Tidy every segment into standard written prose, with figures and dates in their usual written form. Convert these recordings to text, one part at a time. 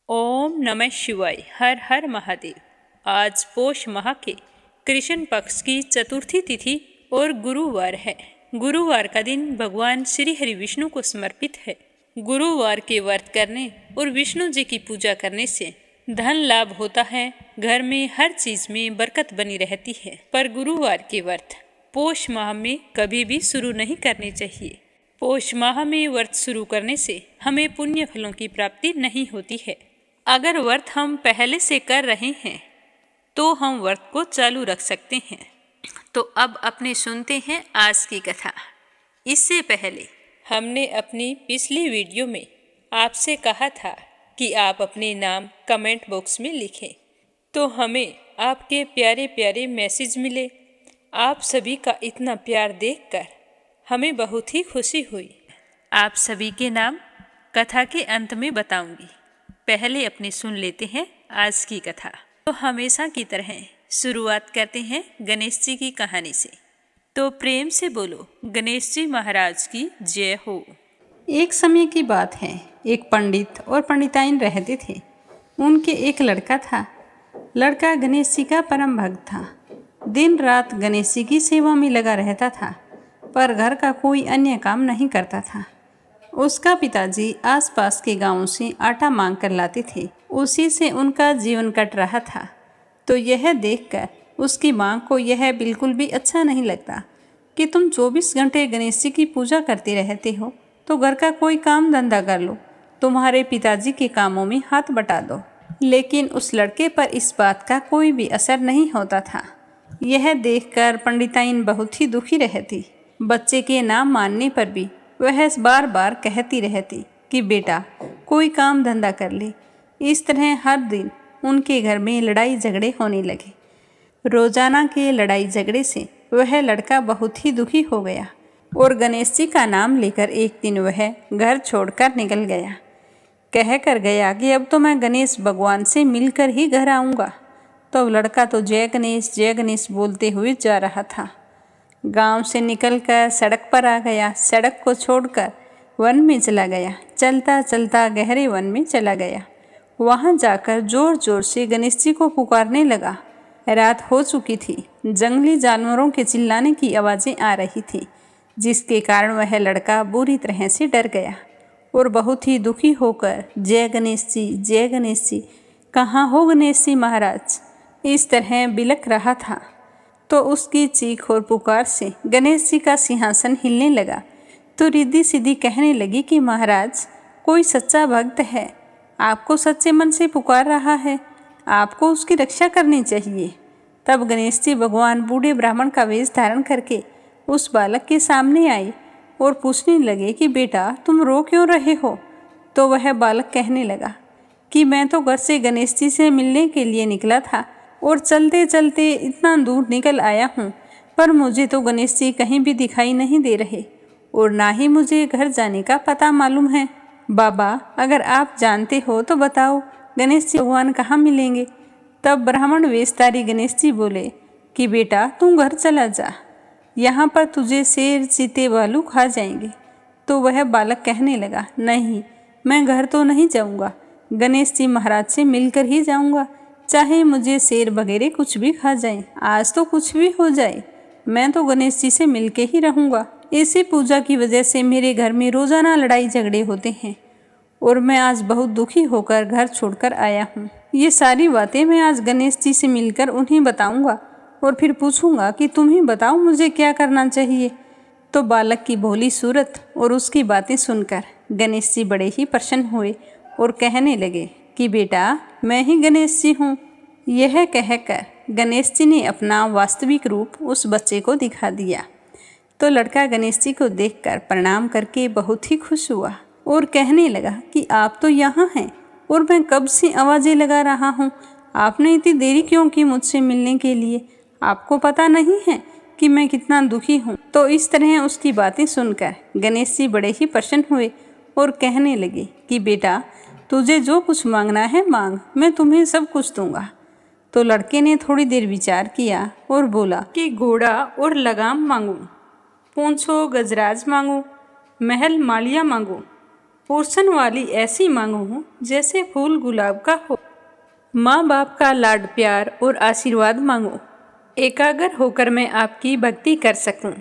ओम नमः शिवाय। हर हर महादेव। आज पोष माह के कृष्ण पक्ष की चतुर्थी तिथि और गुरुवार है। गुरुवार का दिन भगवान श्री हरि विष्णु को समर्पित है। गुरुवार के व्रत करने और विष्णु जी की पूजा करने से धन लाभ होता है। घर में हर चीज में बरकत बनी रहती है। पर गुरुवार के व्रत पोष माह में कभी भी शुरू नहीं करने चाहिए। पोष माह में व्रत शुरू करने से हमें पुण्य फलों की प्राप्ति नहीं होती है। अगर व्रत हम पहले से कर रहे हैं तो हम व्रत को चालू रख सकते हैं। तो अब अपने सुनते हैं आज की कथा। इससे पहले हमने अपनी पिछली वीडियो में आपसे कहा था कि आप अपने नाम कमेंट बॉक्स में लिखें, तो हमें आपके प्यारे प्यारे मैसेज मिले। आप सभी का इतना प्यार देखकर हमें बहुत ही खुशी हुई। आप सभी के नाम कथा के अंत में बताऊंगी। पहले अपने सुन लेते हैं आज की कथा। तो हमेशा की तरह शुरुआत करते हैं गणेश जी की कहानी से। तो प्रेम से बोलो गणेश जी महाराज की जय हो। एक समय की बात है, एक पंडित और पंडिताइन रहते थे। उनके एक लड़का था। लड़का गणेश जी का परम भक्त था। दिन रात गणेश जी की सेवा में लगा रहता था, पर घर का कोई अन्य काम नहीं करता था। उसका पिताजी आसपास के गांवों से आटा मांग कर लाते थे, उसी से उनका जीवन कट रहा था। तो यह देखकर उसकी मां को यह बिल्कुल भी अच्छा नहीं लगता कि तुम 24 घंटे गणेश जी की पूजा करते रहते हो, तो घर का कोई काम धंधा कर लो, तुम्हारे पिताजी के कामों में हाथ बटा दो। लेकिन उस लड़के पर इस बात का कोई भी असर नहीं होता था। यह देखकर पंडिताइन बहुत ही दुखी रहती। बच्चे के ना मानने पर भी वह बार बार कहती रहती कि बेटा कोई काम धंधा कर ले। इस तरह हर दिन उनके घर में लड़ाई झगड़े होने लगे। रोजाना के लड़ाई झगड़े से वह लड़का बहुत ही दुखी हो गया और गणेश जी का नाम लेकर एक दिन वह घर छोड़कर निकल गया। कह कर गया कि अब तो मैं गणेश भगवान से मिलकर ही घर आऊँगा। तो लड़का तो जय गणेश बोलते हुए जा रहा था। गांव से निकलकर सड़क पर आ गया। सड़क को छोड़कर वन में चला गया। चलता चलता गहरे वन में चला गया। वहां जाकर जोर जोर से गणेश जी को पुकारने लगा। रात हो चुकी थी। जंगली जानवरों के चिल्लाने की आवाज़ें आ रही थी, जिसके कारण वह लड़का बुरी तरह से डर गया और बहुत ही दुखी होकर जय गणेश जी, कहाँ हो गणेश जी महाराज, इस तरह बिलख रहा था। तो उसकी चीख और पुकार से गणेश जी का सिंहासन हिलने लगा। तो रिद्धि सीधी कहने लगी कि महाराज, कोई सच्चा भक्त है, आपको सच्चे मन से पुकार रहा है, आपको उसकी रक्षा करनी चाहिए। तब गणेश जी भगवान बूढ़े ब्राह्मण का वेश धारण करके उस बालक के सामने आए और पूछने लगे कि बेटा तुम रो क्यों रहे हो। तो वह बालक कहने लगा कि मैं तो घर से गणेश जी से मिलने के लिए निकला था और चलते चलते इतना दूर निकल आया हूँ, पर मुझे तो गणेश जी कहीं भी दिखाई नहीं दे रहे और ना ही मुझे घर जाने का पता मालूम है। बाबा, अगर आप जानते हो तो बताओ, गणेश जी भगवान कहाँ मिलेंगे। तब ब्राह्मण वेशधारी गणेश जी बोले कि बेटा तू घर चला जा, यहाँ पर तुझे शेर चीते भालू खा जाएंगे। तो वह बालक कहने लगा, नहीं, मैं घर तो नहीं जाऊँगा, गणेश जी महाराज से मिलकर ही जाऊँगा, चाहे मुझे शेर वगैरह कुछ भी खा जाए, आज तो कुछ भी हो जाए, मैं तो गणेश जी से मिलके ही रहूँगा। इसी पूजा की वजह से मेरे घर में रोजाना लड़ाई झगड़े होते हैं और मैं आज बहुत दुखी होकर घर छोड़कर आया हूँ। ये सारी बातें मैं आज गणेश जी से मिलकर उन्हें बताऊँगा और फिर पूछूंगा कि तुम ही बताओ मुझे क्या करना चाहिए। तो बालक की भोली सूरत और उसकी बातें सुनकर गणेश जी बड़े ही प्रसन्न हुए और कहने लगे कि बेटा मैं ही गणेश जी हूँ। यह कहकर गणेश जी ने अपना वास्तविक रूप उस बच्चे को दिखा दिया। तो लड़का गणेश जी को देखकर प्रणाम करके बहुत ही खुश हुआ और कहने लगा कि आप तो यहाँ हैं और मैं कब से आवाज़ें लगा रहा हूँ, आपने इतनी देरी क्यों की मुझसे मिलने के लिए, आपको पता नहीं है कि मैं कितना दुखी हूँ। तो इस तरह उसकी बातें सुनकर गणेश जी बड़े ही प्रसन्न हुए और कहने लगे कि बेटा तुझे जो कुछ मांगना है मांग, मैं तुम्हें सब कुछ दूंगा। तो लड़के ने थोड़ी देर विचार किया और बोला कि घोड़ा और लगाम मांगूं, पूंछो गजराज मांगूं, महल मालिया मांगूं, पोषण वाली ऐसी मांगो जैसे फूल गुलाब का हो। माँ बाप का लाड प्यार और आशीर्वाद मांगो। एकाग्र होकर मैं आपकी भक्ति कर सकूं,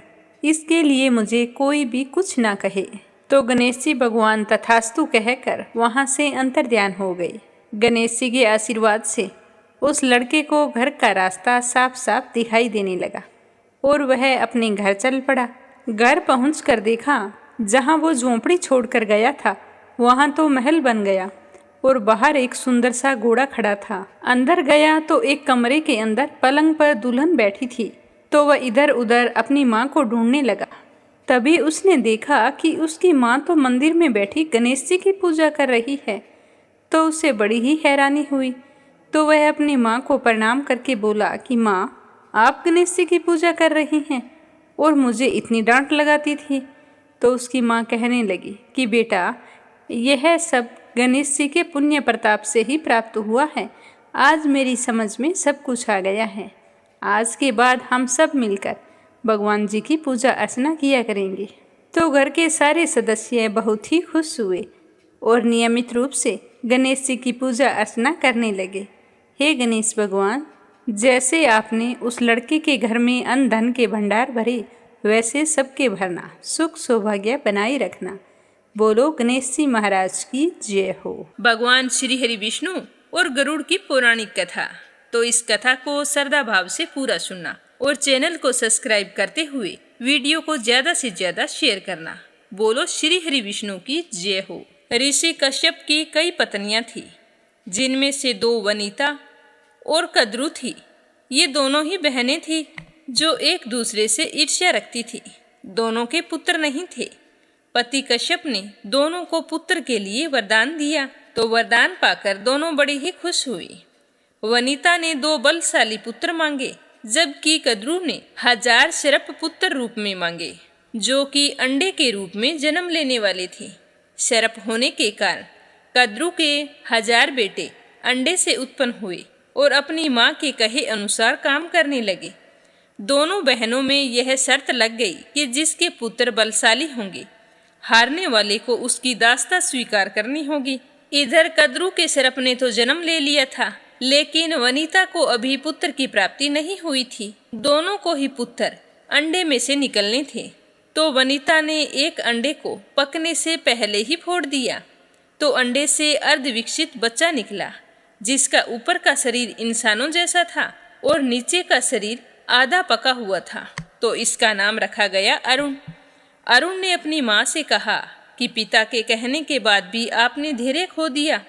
इसके लिए मुझे कोई भी कुछ ना कहे। तो गणेश जी भगवान तथास्तु कहकर वहाँ से अंतर्ध्यान हो गए। गणेश जी के आशीर्वाद से उस लड़के को घर का रास्ता साफ साफ दिखाई देने लगा और वह अपने घर चल पड़ा। घर पहुंचकर देखा जहाँ वो झोंपड़ी छोड़कर गया था वहाँ तो महल बन गया और बाहर एक सुंदर सा घोड़ा खड़ा था। अंदर गया तो एक कमरे के अंदर पलंग पर दुल्हन बैठी थी। तो वह इधर उधर अपनी माँ को ढूंढने लगा। तभी उसने देखा कि उसकी माँ तो मंदिर में बैठी गणेश जी की पूजा कर रही है। तो उसे बड़ी ही हैरानी हुई। तो वह अपनी माँ को प्रणाम करके बोला कि माँ, आप गणेश जी की पूजा कर रही हैं और मुझे इतनी डांट लगाती थी। तो उसकी माँ कहने लगी कि बेटा, यह सब गणेश जी के पुण्य प्रताप से ही प्राप्त हुआ है। आज मेरी समझ में सब कुछ आ गया है। आज के बाद हम सब मिलकर भगवान जी की पूजा अर्चना किया करेंगे। तो घर के सारे सदस्य बहुत ही खुश हुए और नियमित रूप से गणेश जी की पूजा अर्चना करने लगे। हे गणेश भगवान, जैसे आपने उस लड़के के घर में अन्न धन के भंडार भरे, वैसे सबके भरना, सुख सौभाग्य बनाए रखना। बोलो गणेश जी महाराज की जय हो। भगवान श्री हरि विष्णु और गरुड़ की पौराणिक कथा। तो इस कथा को श्रद्धा भाव से पूरा सुनना और चैनल को सब्सक्राइब करते हुए वीडियो को ज्यादा से ज्यादा शेयर करना। बोलो श्री हरि विष्णु की जय हो। ऋषि कश्यप की कई पत्नियां थी, जिनमें से 2 वनिता और कद्रु थी। ये दोनों ही बहनें थी जो एक दूसरे से ईर्ष्या रखती थी। दोनों के पुत्र नहीं थे। पति कश्यप ने दोनों को पुत्र के लिए वरदान दिया, तो वरदान पाकर दोनों बड़ी ही खुश हुई। वनिता ने 2 बलशाली पुत्र मांगे, जबकि कद्रु ने 1000 शरप पुत्र रूप में मांगे, जो कि अंडे के रूप में जन्म लेने वाले थे। शरप होने के कारण कद्रु के 1000 बेटे अंडे से उत्पन्न हुए और अपनी माँ के कहे अनुसार काम करने लगे। दोनों बहनों में यह शर्त लग गई कि जिसके पुत्र बलशाली होंगे, हारने वाले को उसकी दास्ता स्वीकार करनी होगी। इधर कद्रु के शरप ने तो जन्म ले लिया था, लेकिन वनिता को अभी पुत्र की प्राप्ति नहीं हुई थी। दोनों को ही पुत्र अंडे में से निकलने थे। तो वनिता ने एक अंडे को पकने से पहले ही फोड़ दिया, तो अंडे से अर्धविकसित बच्चा निकला, जिसका ऊपर का शरीर इंसानों जैसा था और नीचे का शरीर आधा पका हुआ था। तो इसका नाम रखा गया अरुण। अरुण ने अपनी माँ से कहा कि पिता के कहने के बाद भी आपने धैर्य खो दिया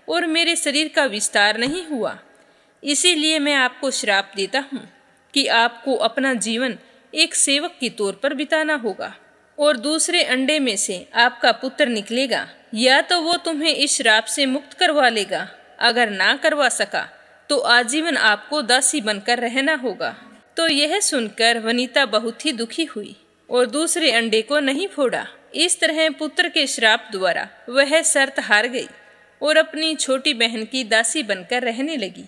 और मेरे शरीर का विस्तार नहीं हुआ। इसीलिए मैं आपको श्राप देता हूँ कि आपको अपना जीवन एक सेवक के तौर पर बिताना होगा और दूसरे अंडे में से आपका पुत्र निकलेगा, या तो वो तुम्हें इस श्राप से मुक्त करवा लेगा। अगर ना करवा सका तो आजीवन आपको दासी बनकर रहना होगा। तो यह सुनकर वनिता बहुत ही दुखी हुई और दूसरे अंडे को नहीं फोड़ा। इस तरह पुत्र के श्राप द्वारा वह शर्त हार गई और अपनी छोटी बहन की दासी बनकर रहने लगी।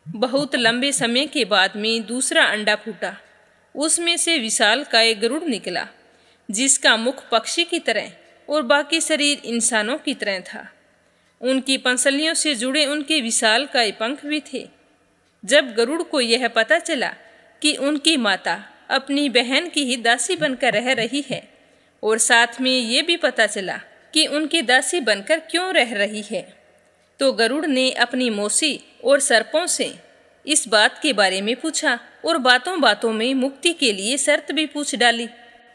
बहुत लंबे समय के बाद में दूसरा अंडा फूटा। उसमें से विशालकाय गरुड़ निकला, जिसका मुख पक्षी की तरह और बाकी शरीर इंसानों की तरह था। उनकी पंसलियों से जुड़े उनके विशालकाय पंख भी थे। जब गरुड़ को यह पता चला कि उनकी माता अपनी बहन की ही दासी बनकर रह रही है और साथ में ये भी पता चला कि उनकी दासी बनकर क्यों रह रही है, तो गरुड़ ने अपनी मौसी और सर्पों से इस बात के बारे में पूछा और बातों बातों में मुक्ति के लिए शर्त भी पूछ डाली।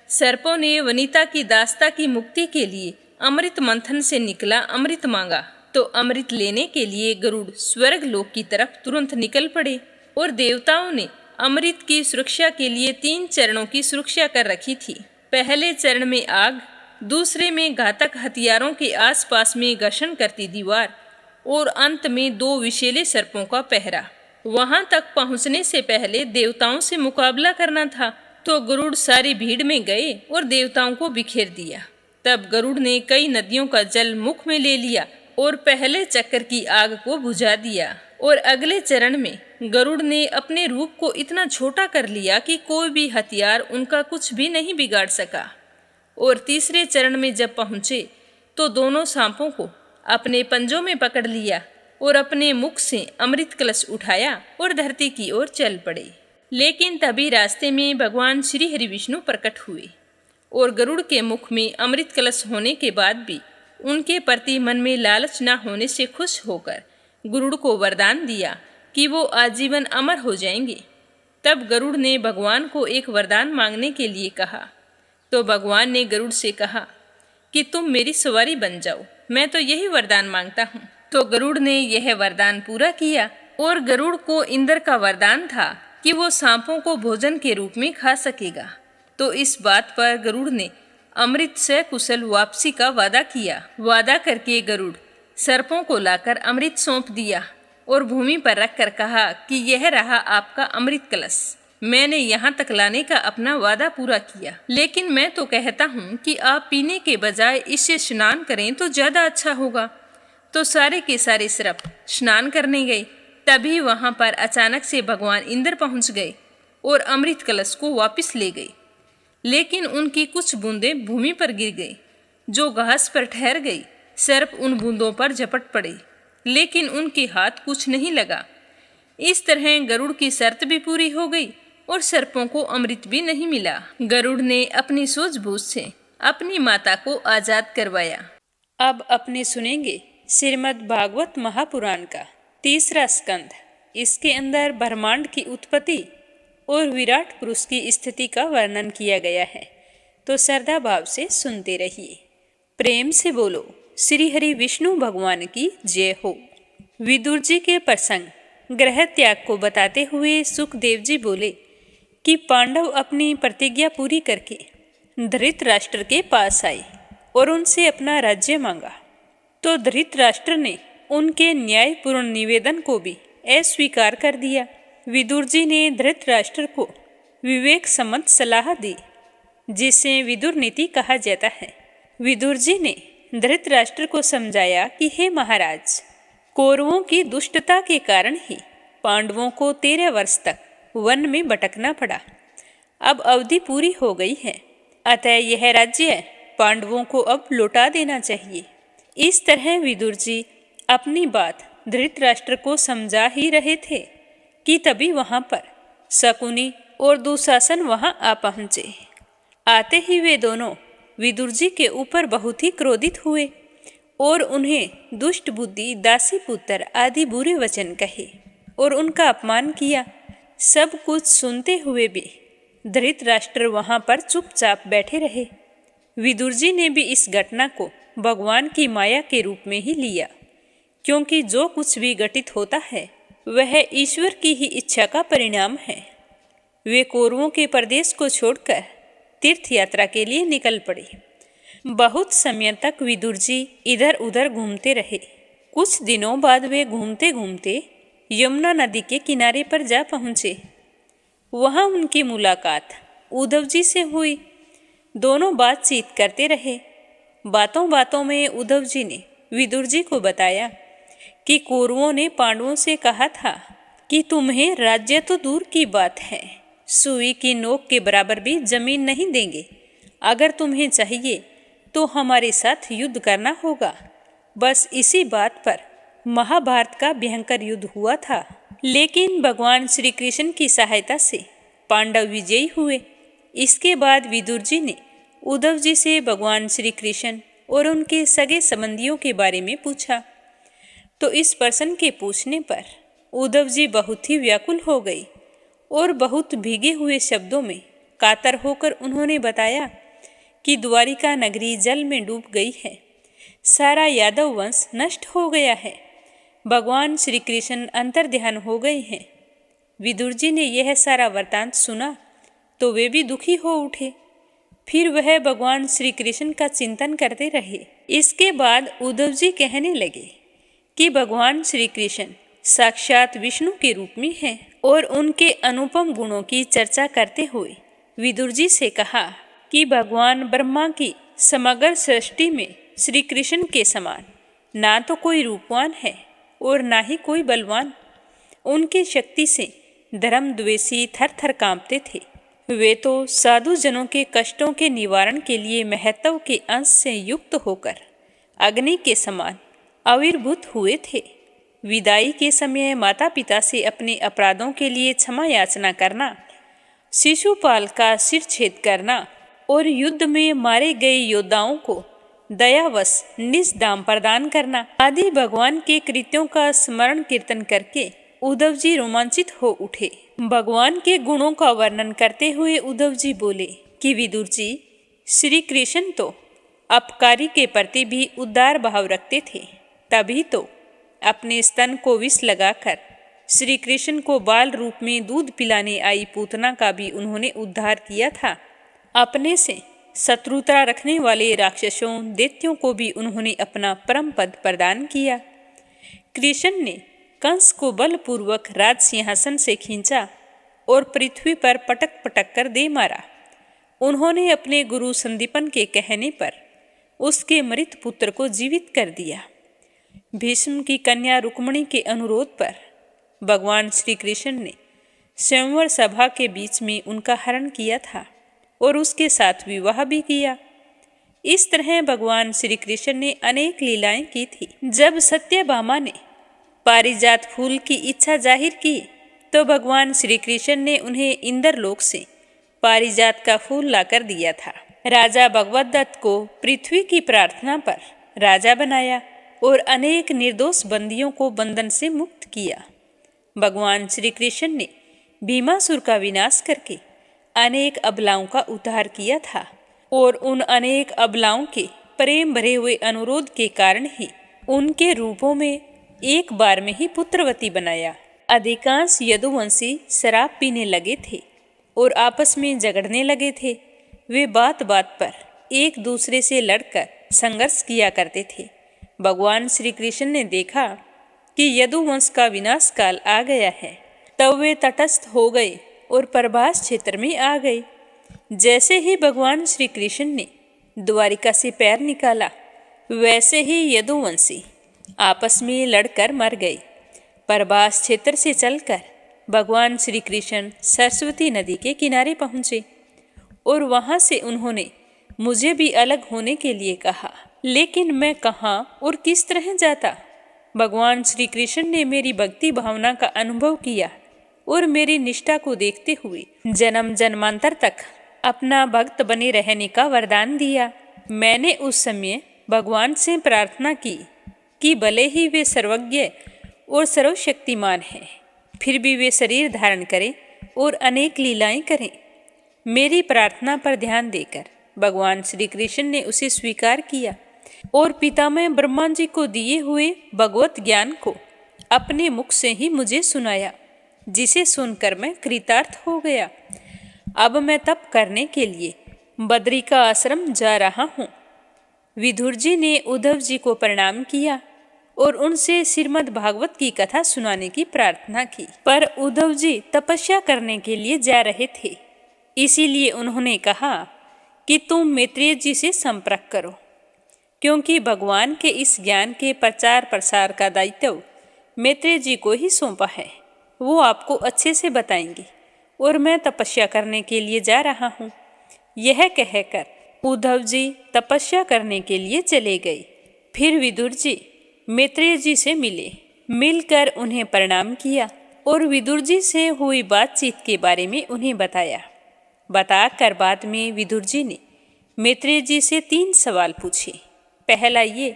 सर्पों ने वनिता की दास्ता की मुक्ति के लिए अमृत मंथन से निकला अमृत मांगा, तो अमृत लेने के लिए गरुड़ स्वर्ग लोक की तरफ तुरंत निकल पड़े और देवताओं ने अमृत की सुरक्षा के लिए 3 चरणों की सुरक्षा कर रखी थी। पहले चरण में आग, दूसरे में घातक हथियारों के आसपास में घर्षण करती दीवार और अंत में 2 विषैले सर्पों का पहरा। वहां तक पहुंचने से पहले देवताओं से मुकाबला करना था, तो गरुड़ सारी भीड़ में गए और देवताओं को बिखेर दिया। तब गरुड़ ने कई नदियों का जल मुख में ले लिया और पहले चक्कर की आग को बुझा दिया और अगले चरण में गरुड़ ने अपने रूप को इतना छोटा कर लिया कि कोई भी हथियार उनका कुछ भी नहीं बिगाड़ सका। और तीसरे चरण में जब पहुंचे तो दोनों सांपों को अपने पंजों में पकड़ लिया और अपने मुख से अमृत कलश उठाया और धरती की ओर चल पड़े। लेकिन तभी रास्ते में भगवान श्री हरि विष्णु प्रकट हुए और गरुड़ के मुख में अमृत कलश होने के बाद भी उनके प्रति मन में लालच न होने से खुश होकर गरुड़ को वरदान दिया कि वो आजीवन अमर हो जाएंगे। तब गरुड़ ने भगवान को एक वरदान मांगने के लिए कहा, तो भगवान ने गरुड़ से कहा कि तुम मेरी सवारी बन जाओ, मैं तो यही वरदान मांगता हूँ। तो गरुड़ ने यह वरदान पूरा किया और गरुड़ को इंद्र का वरदान था कि वो सांपों को भोजन के रूप में खा सकेगा। तो इस बात पर गरुड़ ने अमृत से कुशल वापसी का वादा किया। वादा करके गरुड़ सर्पों को लाकर अमृत सौंप दिया और भूमि पर रखकर कहा कि यह रहा आपका अमृत कलश। मैंने यहाँ तक लाने का अपना वादा पूरा किया, लेकिन मैं तो कहता हूँ कि आप पीने के बजाय इससे स्नान करें तो ज्यादा अच्छा होगा। तो सारे के सारे सर्प स्नान करने गए। तभी वहां पर अचानक से भगवान इंद्र पहुंच गए और अमृत कलश को वापस ले गए। लेकिन उनकी कुछ बूंदें भूमि पर गिर गई, जो घास पर ठहर गई। सर्प उन बूंदों पर झपट पड़े, लेकिन उनके हाथ कुछ नहीं लगा। इस तरह गरुड़ की शर्त भी पूरी हो गई और सर्पों को अमृत भी नहीं मिला। गरुड़ ने अपनी सूझबूझ से अपनी माता को आजाद करवाया। अब अपने सुनेंगे श्रीमद् भागवत महापुराण का 3रा स्कंद। इसके अंदर ब्रह्मांड की उत्पत्ति और विराट पुरुष की स्थिति का वर्णन किया गया है, तो श्रद्धा भाव से सुनते रहिए। प्रेम से बोलो श्री हरि विष्णु भगवान की जय हो। विदुर जी के प्रसंग ग्रह त्याग को बताते हुए सुखदेव जी बोले कि पांडव अपनी प्रतिज्ञा पूरी करके धृतराष्ट्र के पास आए और उनसे अपना राज्य मांगा। तो धृतराष्ट्र ने उनके न्यायपूर्ण निवेदन को भी अस्वीकार कर दिया। विदुर जी ने धृतराष्ट्र को विवेक सम्मत सलाह दी, जिसे विदुर नीति कहा जाता है। विदुर जी ने धृतराष्ट्र को समझाया कि हे महाराज, कौरवों की दुष्टता के कारण ही पांडवों को 13 वर्ष तक वन में भटकना पड़ा। अब अवधि पूरी हो गई है, अतः यह राज्य पांडवों को अब लौटा देना चाहिए। इस तरह विदुर जी अपनी बात धृतराष्ट्र को समझा ही रहे थे कि तभी वहां पर शकुनी और दुशासन वहां आ पहुंचे। आते ही वे दोनों विदुर जी के ऊपर बहुत ही क्रोधित हुए और उन्हें दुष्ट बुद्धि, दासी पुत्र आदि बुरे वचन कहे और उनका अपमान किया। सब कुछ सुनते हुए भी धृतराष्ट्र वहां पर चुपचाप बैठे रहे। विदुर जी ने भी इस घटना को भगवान की माया के रूप में ही लिया, क्योंकि जो कुछ भी घटित होता है वह ईश्वर की ही इच्छा का परिणाम है। वे कौरवों के प्रदेश को छोड़कर तीर्थ यात्रा के लिए निकल पड़े। बहुत समय तक विदुर जी इधर उधर घूमते रहे। कुछ दिनों बाद वे घूमते घूमते यमुना नदी के किनारे पर जा पहुँचे। वहाँ उनकी मुलाकात उद्धव जी से हुई। दोनों बातचीत करते रहे। बातों बातों में उद्धव जी ने विदुर जी को बताया कि कौरवों ने पांडवों से कहा था कि तुम्हें राज्य तो दूर की बात है, सुई की नोक के बराबर भी जमीन नहीं देंगे। अगर तुम्हें चाहिए तो हमारे साथ युद्ध करना होगा। बस इसी बात पर महाभारत का भयंकर युद्ध हुआ था, लेकिन भगवान श्री कृष्ण की सहायता से पांडव विजयी हुए। इसके बाद विदुर जी ने उद्धव जी से भगवान श्री कृष्ण और उनके सगे संबंधियों के बारे में पूछा। तो इस प्रश्न के पूछने पर उद्धव जी बहुत ही व्याकुल हो गई और बहुत भीगे हुए शब्दों में कातर होकर उन्होंने बताया कि द्वारिका नगरी जल में डूब गई है, सारा यादव वंश नष्ट हो गया है, भगवान श्री कृष्ण अंतर्ध्यान हो गए हैं। विदुर जी ने यह सारा वृतांत सुना तो वे भी दुखी हो उठे। फिर वह भगवान श्री कृष्ण का चिंतन करते रहे। इसके बाद उद्धव जी कहने लगे कि भगवान श्री कृष्ण साक्षात विष्णु के रूप में हैं और उनके अनुपम गुणों की चर्चा करते हुए विदुर जी से कहा कि भगवान ब्रह्मा की समग्र सृष्टि में श्री कृष्ण के समान ना तो कोई रूपवान है और ना ही कोई बलवान। उनकी शक्ति से धर्म द्वेषी थर थर कांपते थे। वे तो साधु जनों के कष्टों के निवारण के लिए महत्व के अंश से युक्त होकर अग्नि के समान आविर्भूत हुए थे। विदाई के समय माता पिता से अपने अपराधों के लिए क्षमा याचना करना, शिशुपाल का सिर छेद करना और युद्ध में मारे गए योद्धाओं को दयावश निज दाम प्रदान करना आदि भगवान के कृत्यों का स्मरण कीर्तन करके उद्धव जी रोमांचित हो उठे। भगवान के गुणों का वर्णन करते हुए उद्धव जी बोले कि विदुर जी, श्री कृष्ण तो अपकारी के प्रति भी उदार भाव रखते थे, तभी तो अपने स्तन को विष लगाकर श्री कृष्ण को बाल रूप में दूध पिलाने आई पूतना का भी उन्होंने उद्धार किया था। अपने से शत्रुता रखने वाले राक्षसों दैत्यों को भी उन्होंने अपना परम पद प्रदान किया। कृष्ण ने कंस को बलपूर्वक राज सिंहासन से खींचा और पृथ्वी पर पटक पटक कर दे मारा। उन्होंने अपने गुरु संदीपन के कहने पर उसके मृत पुत्र को जीवित कर दिया। भीष्म की कन्या रुक्मिणी के अनुरोध पर भगवान श्री कृष्ण ने स्वयंवर सभा के बीच में उनका हरण किया था और उसके साथ विवाह भी किया। इस तरह भगवान श्री कृष्ण ने अनेक लीलाएं की थी। जब सत्यभामा ने पारिजात फूल की इच्छा जाहिर की तो भगवान श्री कृष्ण ने उन्हें इंद्रलोक से पारिजात का फूल लाकर दिया था। राजा भगवदत्त को पृथ्वी की प्रार्थना पर राजा बनाया और अनेक निर्दोष बंदियों को बंधन से मुक्त किया। भगवान श्री कृष्ण ने भीमासुर का विनाश करके अनेक अबलाओं का उद्धार किया था और उन अनेक अबलाओं के प्रेम भरे हुए अनुरोध के कारण ही उनके रूपों में एक बार में ही पुत्रवती बनाया। अधिकांश यदुवंशी शराब पीने लगे थे और आपस में झगड़ने लगे थे। वे बात बात पर एक दूसरे से लड़कर संघर्ष किया करते थे। भगवान श्री कृष्ण ने देखा कि यदुवंश का विनाश काल आ गया है, तब वे तटस्थ हो गए और प्रभास क्षेत्र में आ गए। जैसे ही भगवान श्री कृष्ण ने द्वारिका से पैर निकाला, वैसे ही यदुवंशी आपस में लड़कर मर गए। प्रभास क्षेत्र से चलकर भगवान श्री कृष्ण सरस्वती नदी के किनारे पहुँचे और वहाँ से उन्होंने मुझे भी अलग होने के लिए कहा, लेकिन मैं कहाँ और किस तरह जाता। भगवान श्री कृष्ण ने मेरी भक्ति भावना का अनुभव किया और मेरी निष्ठा को देखते हुए जन्म जन्मांतर तक अपना भक्त बने रहने का वरदान दिया। मैंने उस समय भगवान से प्रार्थना की कि भले ही वे सर्वज्ञ और सर्वशक्तिमान हैं, फिर भी वे शरीर धारण करें और अनेक लीलाएं करें। मेरी प्रार्थना पर ध्यान देकर भगवान श्री कृष्ण ने उसे स्वीकार किया और पितामह ब्रह्मा जी को दिए हुए भगवत ज्ञान को अपने मुख से ही मुझे सुनाया, जिसे सुनकर मैं कृतार्थ हो गया। अब मैं तप करने के लिए बद्री का आश्रम जा रहा हूँ। विदुर जी ने उद्धव जी को प्रणाम किया और उनसे श्रीमद् भागवत की कथा सुनाने की प्रार्थना की, पर उद्धव जी तपस्या करने के लिए जा रहे थे। इसीलिए उन्होंने कहा कि तुम मैत्रेय जी से संपर्क करो, क्योंकि भगवान के इस ज्ञान के प्रचार प्रसार का दायित्व मैत्रेय जी को ही सौंपा है। वो आपको अच्छे से बताएंगे और मैं तपस्या करने के लिए जा रहा हूँ। यह कहकर उद्धव जी तपस्या करने के लिए चले गए। फिर विदुर जी मैत्रेय जी से मिले। मिलकर उन्हें प्रणाम किया और विदुर जी से हुई बातचीत के बारे में उन्हें बताया। बताकर बाद में विदुर जी ने मैत्रेय जी से 3 सवाल पूछे। पहला ये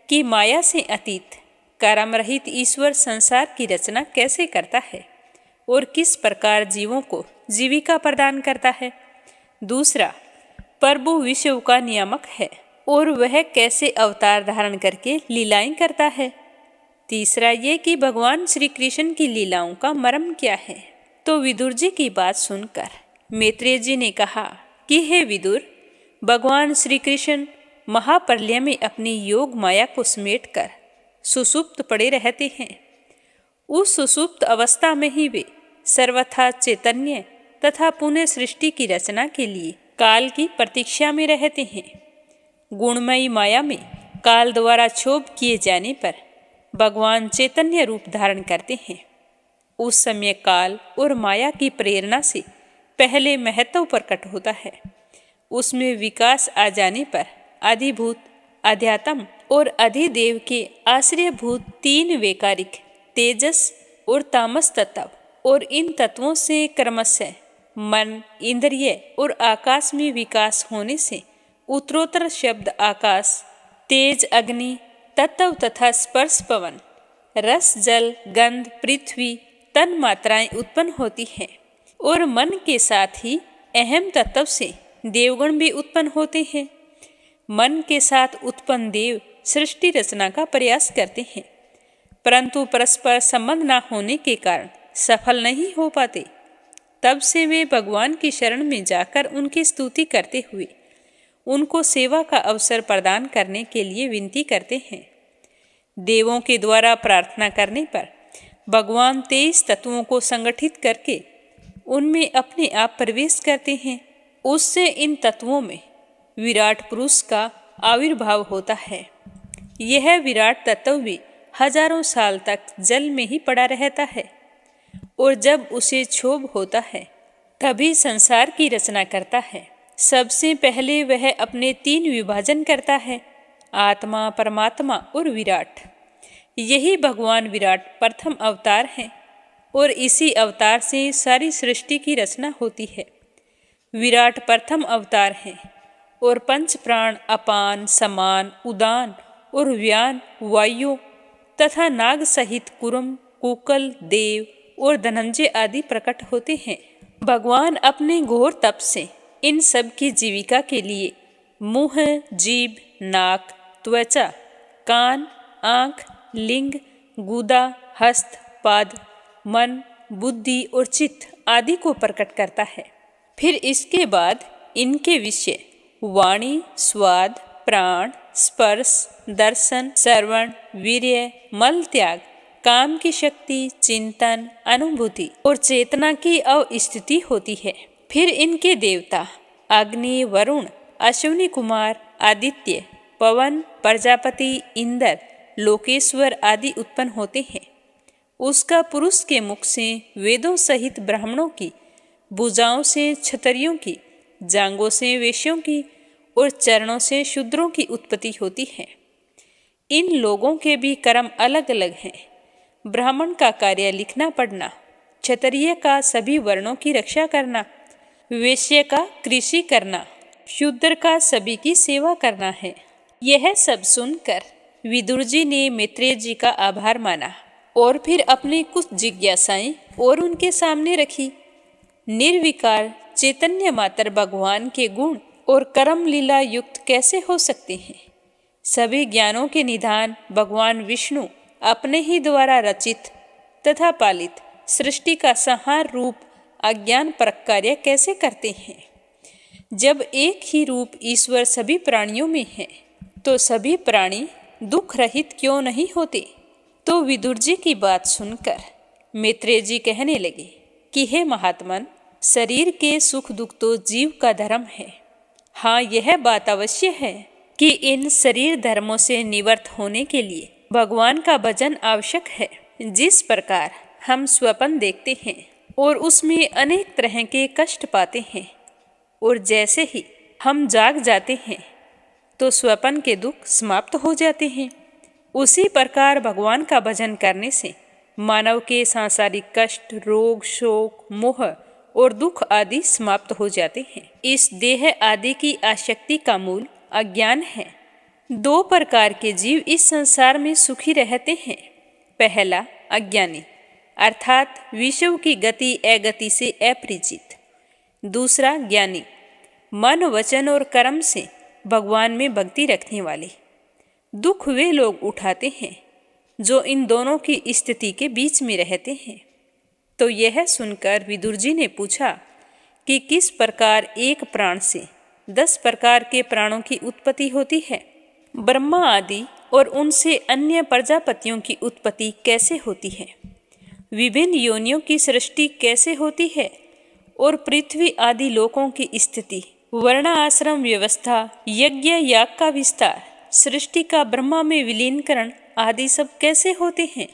कि माया से अतीत कर्म रहित ईश्वर संसार की रचना कैसे करता है और किस प्रकार जीवों को जीविका प्रदान करता है। दूसरा, प्रभु विश्व का नियामक है और वह कैसे अवतार धारण करके लीलाएं करता है। तीसरा ये कि भगवान श्री कृष्ण की लीलाओं का मर्म क्या है। तो विदुर जी की बात सुनकर मैत्रेय जी ने कहा कि हे विदुर, भगवान श्री कृष्ण महाप्रलय में अपनी योग माया को समेटकर सुसुप्त पड़े रहते हैं। उस सुसुप्त अवस्था में ही वे सर्वथा चैतन्य तथा पुनः सृष्टि की रचना के लिए काल की प्रतीक्षा में रहते हैं। गुणमयी माया में काल द्वारा क्षोभ किए जाने पर भगवान चैतन्य रूप धारण करते हैं। उस समय काल और माया की प्रेरणा से पहले महत्व प्रकट होता है। उसमें विकास आ जाने पर आदिभूत अध्यात्म और अधिदेव के आश्रयभूत तीन वैकारिक तेजस और तामस तत्व, और इन तत्वों से क्रमशः मन, इंद्रिय और आकाश में विकास होने से उत्तरोत्तर शब्द आकाश, तेज अग्नि तत्व तथा स्पर्श पवन, रस जल, गंध पृथ्वी तन मात्राएं उत्पन्न होती हैं। और मन के साथ ही अहम तत्व से देवगण भी उत्पन्न होते हैं। मन के साथ उत्पन्न देव सृष्टि रचना का प्रयास करते हैं, परंतु परस्पर संबंध न होने के कारण सफल नहीं हो पाते। तब से वे भगवान की शरण में जाकर उनकी स्तुति करते हुए उनको सेवा का अवसर प्रदान करने के लिए विनती करते हैं। देवों के द्वारा प्रार्थना करने पर भगवान 23 तत्वों को संगठित करके उनमें अपने आप प्रवेश करते हैं। उससे इन तत्वों में विराट पुरुष का आविर्भाव होता है। यह विराट तत्व भी हजारों साल तक जल में ही पड़ा रहता है, और जब उसे क्षोभ होता है तभी संसार की रचना करता है। सबसे पहले वह अपने 3 विभाजन करता है, आत्मा, परमात्मा और विराट। यही भगवान विराट प्रथम अवतार हैं, और इसी अवतार से सारी सृष्टि की रचना होती है। विराट प्रथम अवतार हैं, और पंच प्राण अपान, समान, उदान और व्यान, वायु तथा नाग सहित कुरम, कुकल, देव और धनंजय आदि प्रकट होते हैं। भगवान अपने घोर तप से इन सब की जीविका के लिए मुंह, जीभ, नाक, त्वचा, कान, आँख, लिंग, गुदा, हस्त, पाद, मन, बुद्धि और चित्त आदि को प्रकट करता है। फिर इसके बाद इनके विषय वाणी, स्वाद, प्राण, स्पर्श, दर्शन, श्रवण, वीर्य, मल त्याग, काम की शक्ति, चिंतन, अनुभूति और चेतना की अवस्थिति होती है। फिर इनके देवता अग्नि, वरुण, अश्विनी कुमार, आदित्य, पवन, प्रजापति, इंद्र, लोकेश्वर आदि उत्पन्न होते हैं। उसका पुरुष के मुख से वेदों सहित ब्राह्मणों की, भुजाओं से क्षत्रियों की, जांघों से वैश्यों की और चरणों से शूद्रों की उत्पत्ति होती है। इन लोगों के भी कर्म अलग अलग हैं। ब्राह्मण का कार्य लिखना पढ़ना, क्षत्रिय का सभी वर्णों की रक्षा करना, वैश्य का कृषि करना, शूद्र का सभी की सेवा करना है। यह सब सुनकर विदुर जी ने मैत्रेय जी का आभार माना और फिर अपनी कुछ जिज्ञासाएं और उनके सामने रखी। निर्विकार चैतन्य मात्र भगवान के गुण और कर्म लीला युक्त कैसे हो सकते हैं? सभी ज्ञानों के निधान भगवान विष्णु अपने ही द्वारा रचित तथा पालित सृष्टि का संहार रूप अज्ञान परक कार्य कैसे करते हैं? जब एक ही रूप ईश्वर सभी प्राणियों में है तो सभी प्राणी दुख रहित क्यों नहीं होते? तो विदुर जी की बात सुनकर मैत्रेय जी कहने लगे कि हे महात्मन, शरीर के सुख दुख तो जीव का धर्म है। हाँ, यह बात अवश्य है कि इन शरीर धर्मों से निवृत्त होने के लिए भगवान का भजन आवश्यक है। जिस प्रकार हम स्वप्न देखते हैं और उसमें अनेक तरह के कष्ट पाते हैं, और जैसे ही हम जाग जाते हैं तो स्वप्न के दुख समाप्त हो जाते हैं, उसी प्रकार भगवान का भजन करने से मानव के सांसारिक कष्ट, रोग, शोक, मोह और दुख आदि समाप्त हो जाते हैं। इस देह आदि की आसक्ति का मूल अज्ञान है। 2 प्रकार के जीव इस संसार में सुखी रहते हैं। पहला अज्ञानी, अर्थात विषयों की गति अगति से अपरिचित। दूसरा ज्ञानी, मन, वचन और कर्म से भगवान में भक्ति रखने वाले। दुख वे लोग उठाते हैं जो इन दोनों की स्थिति के बीच में रहते हैं। तो यह सुनकर विदुर जी ने पूछा कि किस प्रकार एक प्राण से 10 प्रकार के प्राणों की उत्पत्ति होती है? ब्रह्मा आदि और उनसे अन्य प्रजापतियों की उत्पत्ति कैसे होती है? विभिन्न योनियों की सृष्टि कैसे होती है? और पृथ्वी आदि लोकों की स्थिति, वर्ण आश्रम व्यवस्था, यज्ञ याग का विस्तार, सृष्टि का ब्रह्मा में विलीनकरण आदि सब कैसे होते हैं?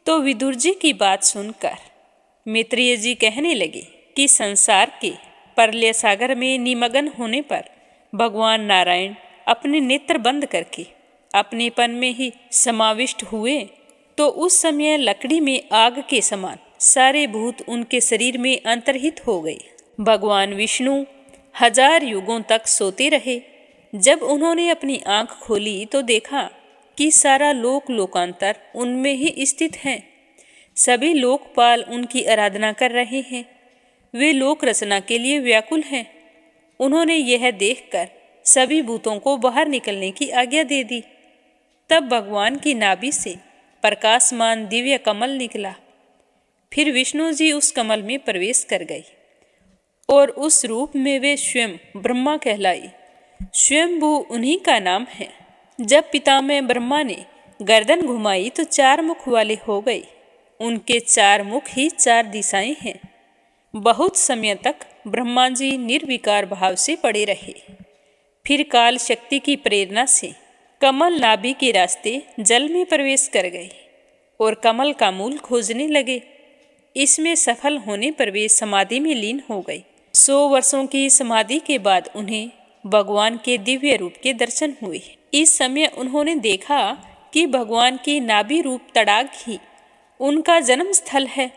तो विदुर जी की बात सुनकर मैत्रेय जी कहने लगे कि संसार के प्रलय सागर में निमग्न होने पर भगवान नारायण अपने नेत्र बंद करके अपनेपन में ही समाविष्ट हुए तो उस समय लकड़ी में आग के समान सारे भूत उनके शरीर में अंतर्हित हो गए। भगवान विष्णु 1000 युगों तक सोते रहे। जब उन्होंने अपनी आंख खोली तो देखा कि सारा लोकांतर उनमें ही स्थित है। सभी लोकपाल उनकी आराधना कर रहे हैं। वे लोक रचना के लिए व्याकुल हैं। उन्होंने यह देखकर सभी भूतों को बाहर निकलने की आज्ञा दे दी। तब भगवान की नाभि से प्रकाशमान दिव्य कमल निकला। फिर विष्णु जी उस कमल में प्रवेश कर गए और उस रूप में वे स्वयं ब्रह्मा कहलाई। स्वयंभू उन्हीं का नाम है। जब पितामह ब्रह्मा ने गर्दन घुमाई तो 4 मुख वाले हो गए। उनके 4 मुख ही 4 दिशाएं हैं। बहुत समय तक ब्रह्मा जी निर्विकार भाव से पड़े रहे। फिर काल शक्ति की प्रेरणा से कमल नाभि के रास्ते जल में प्रवेश कर गए और कमल का मूल खोजने लगे। इसमें सफल होने पर वे समाधि में लीन हो गए। 100 वर्षों की समाधि के बाद उन्हें भगवान के दिव्य रूप के दर्शन हुए। इस समय उन्होंने देखा कि भगवान की नाभि रूप तड़ाग ही उनका जन्म स्थल है,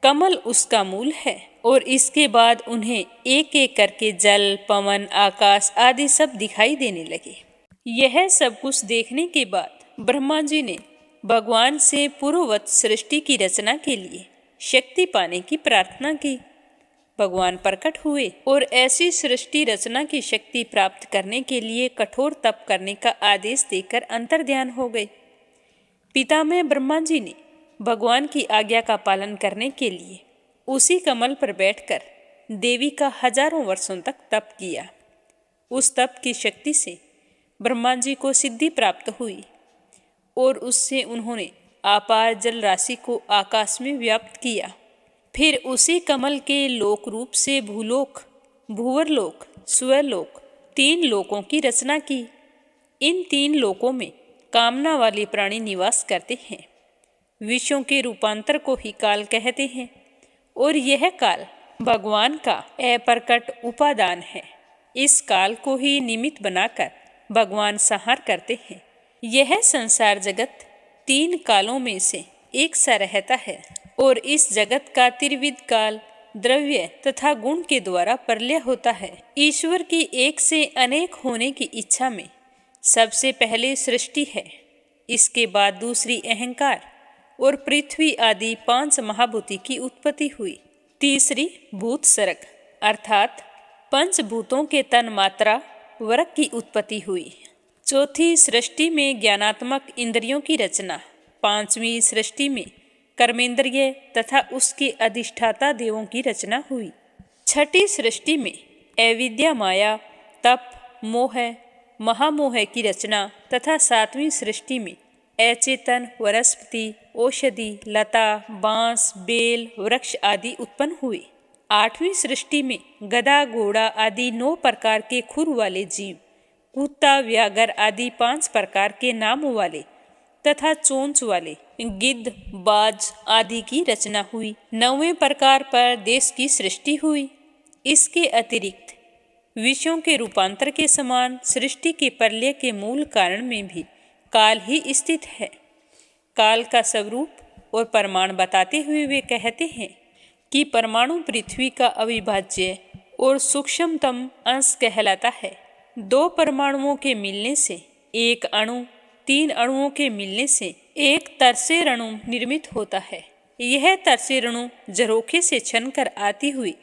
कमल उसका मूल है। और इसके बाद उन्हें एक एक करके जल, पवन, आकाश आदि सब दिखाई देने लगे। यह सब कुछ देखने के बाद ब्रह्मा जी ने भगवान से पूर्ववत सृष्टि की रचना के लिए शक्ति पाने की प्रार्थना की। भगवान प्रकट हुए और ऐसी सृष्टि रचना की शक्ति प्राप्त करने के लिए कठोर तप करने का आदेश देकर अंतर्ध्यान हो गए। पितामह ब्रह्मा जी ने भगवान की आज्ञा का पालन करने के लिए उसी कमल पर बैठकर देवी का 1000 वर्षों तक तप किया। उस तप की शक्ति से ब्रह्मा जी को सिद्धि प्राप्त हुई और उससे उन्होंने अपार जल राशि को आकाश में व्याप्त किया। फिर उसी कमल के लोक रूप से भूलोक, भूवरलोक, स्वलोक 3 लोकों की रचना की। इन 3 लोकों में कामना वाले प्राणी निवास करते हैं। विषयों के रूपांतर को ही काल कहते हैं और यह काल भगवान का अप्रकट उपादान है। इस काल को ही निमित्त बनाकर भगवान संहार करते हैं। यह संसार जगत 3 कालों में से एक सा रहता है और इस जगत का त्रिविध काल द्रव्य तथा गुण के द्वारा प्रलय होता है। ईश्वर की एक से अनेक होने की इच्छा में सबसे पहले सृष्टि है। इसके बाद दूसरी अहंकार और पृथ्वी आदि 5 महाभूति की उत्पत्ति हुई। तीसरी भूत सर्ग अर्थात पंचभूतों के तन मात्रा वर्ग की उत्पत्ति हुई। चौथी सृष्टि में ज्ञानात्मक इंद्रियों की रचना। 5वीं सृष्टि में कर्मेंद्रिय तथा उसके अधिष्ठाता देवों की रचना हुई। 6ठी सृष्टि में अविद्या, माया, तप, मोह, महामोह की रचना तथा 7वीं सृष्टि में अचेतन, वनस्पति, औषधि, लता, बांस, बेल, वृक्ष आदि उत्पन्न हुए। 8वीं सृष्टि में गधा, घोड़ा आदि 9 प्रकार के खुर वाले जीव, कुत्ता, व्याघ्र आदि 5 प्रकार के नाम वाले तथा चोंच वाले गिद्ध, बाज आदि की रचना हुई। 9वें प्रकार पर देश की सृष्टि हुई। इसके अतिरिक्त विषयों के रूपांतर के समान सृष्टि के प्रलय के मूल कारण में भी काल ही स्थित है। काल का स्वरूप और प्रमाण बताते हुए वे कहते हैं कि परमाणु पृथ्वी का अविभाज्य और सूक्ष्मतम अंश कहलाता है। 2 परमाणुओं के मिलने से एक अणु, 3 अणुओं के मिलने से एक तरसेर अणु निर्मित होता है। यह तरसेर अणु झरोखे से छनकर आती हुई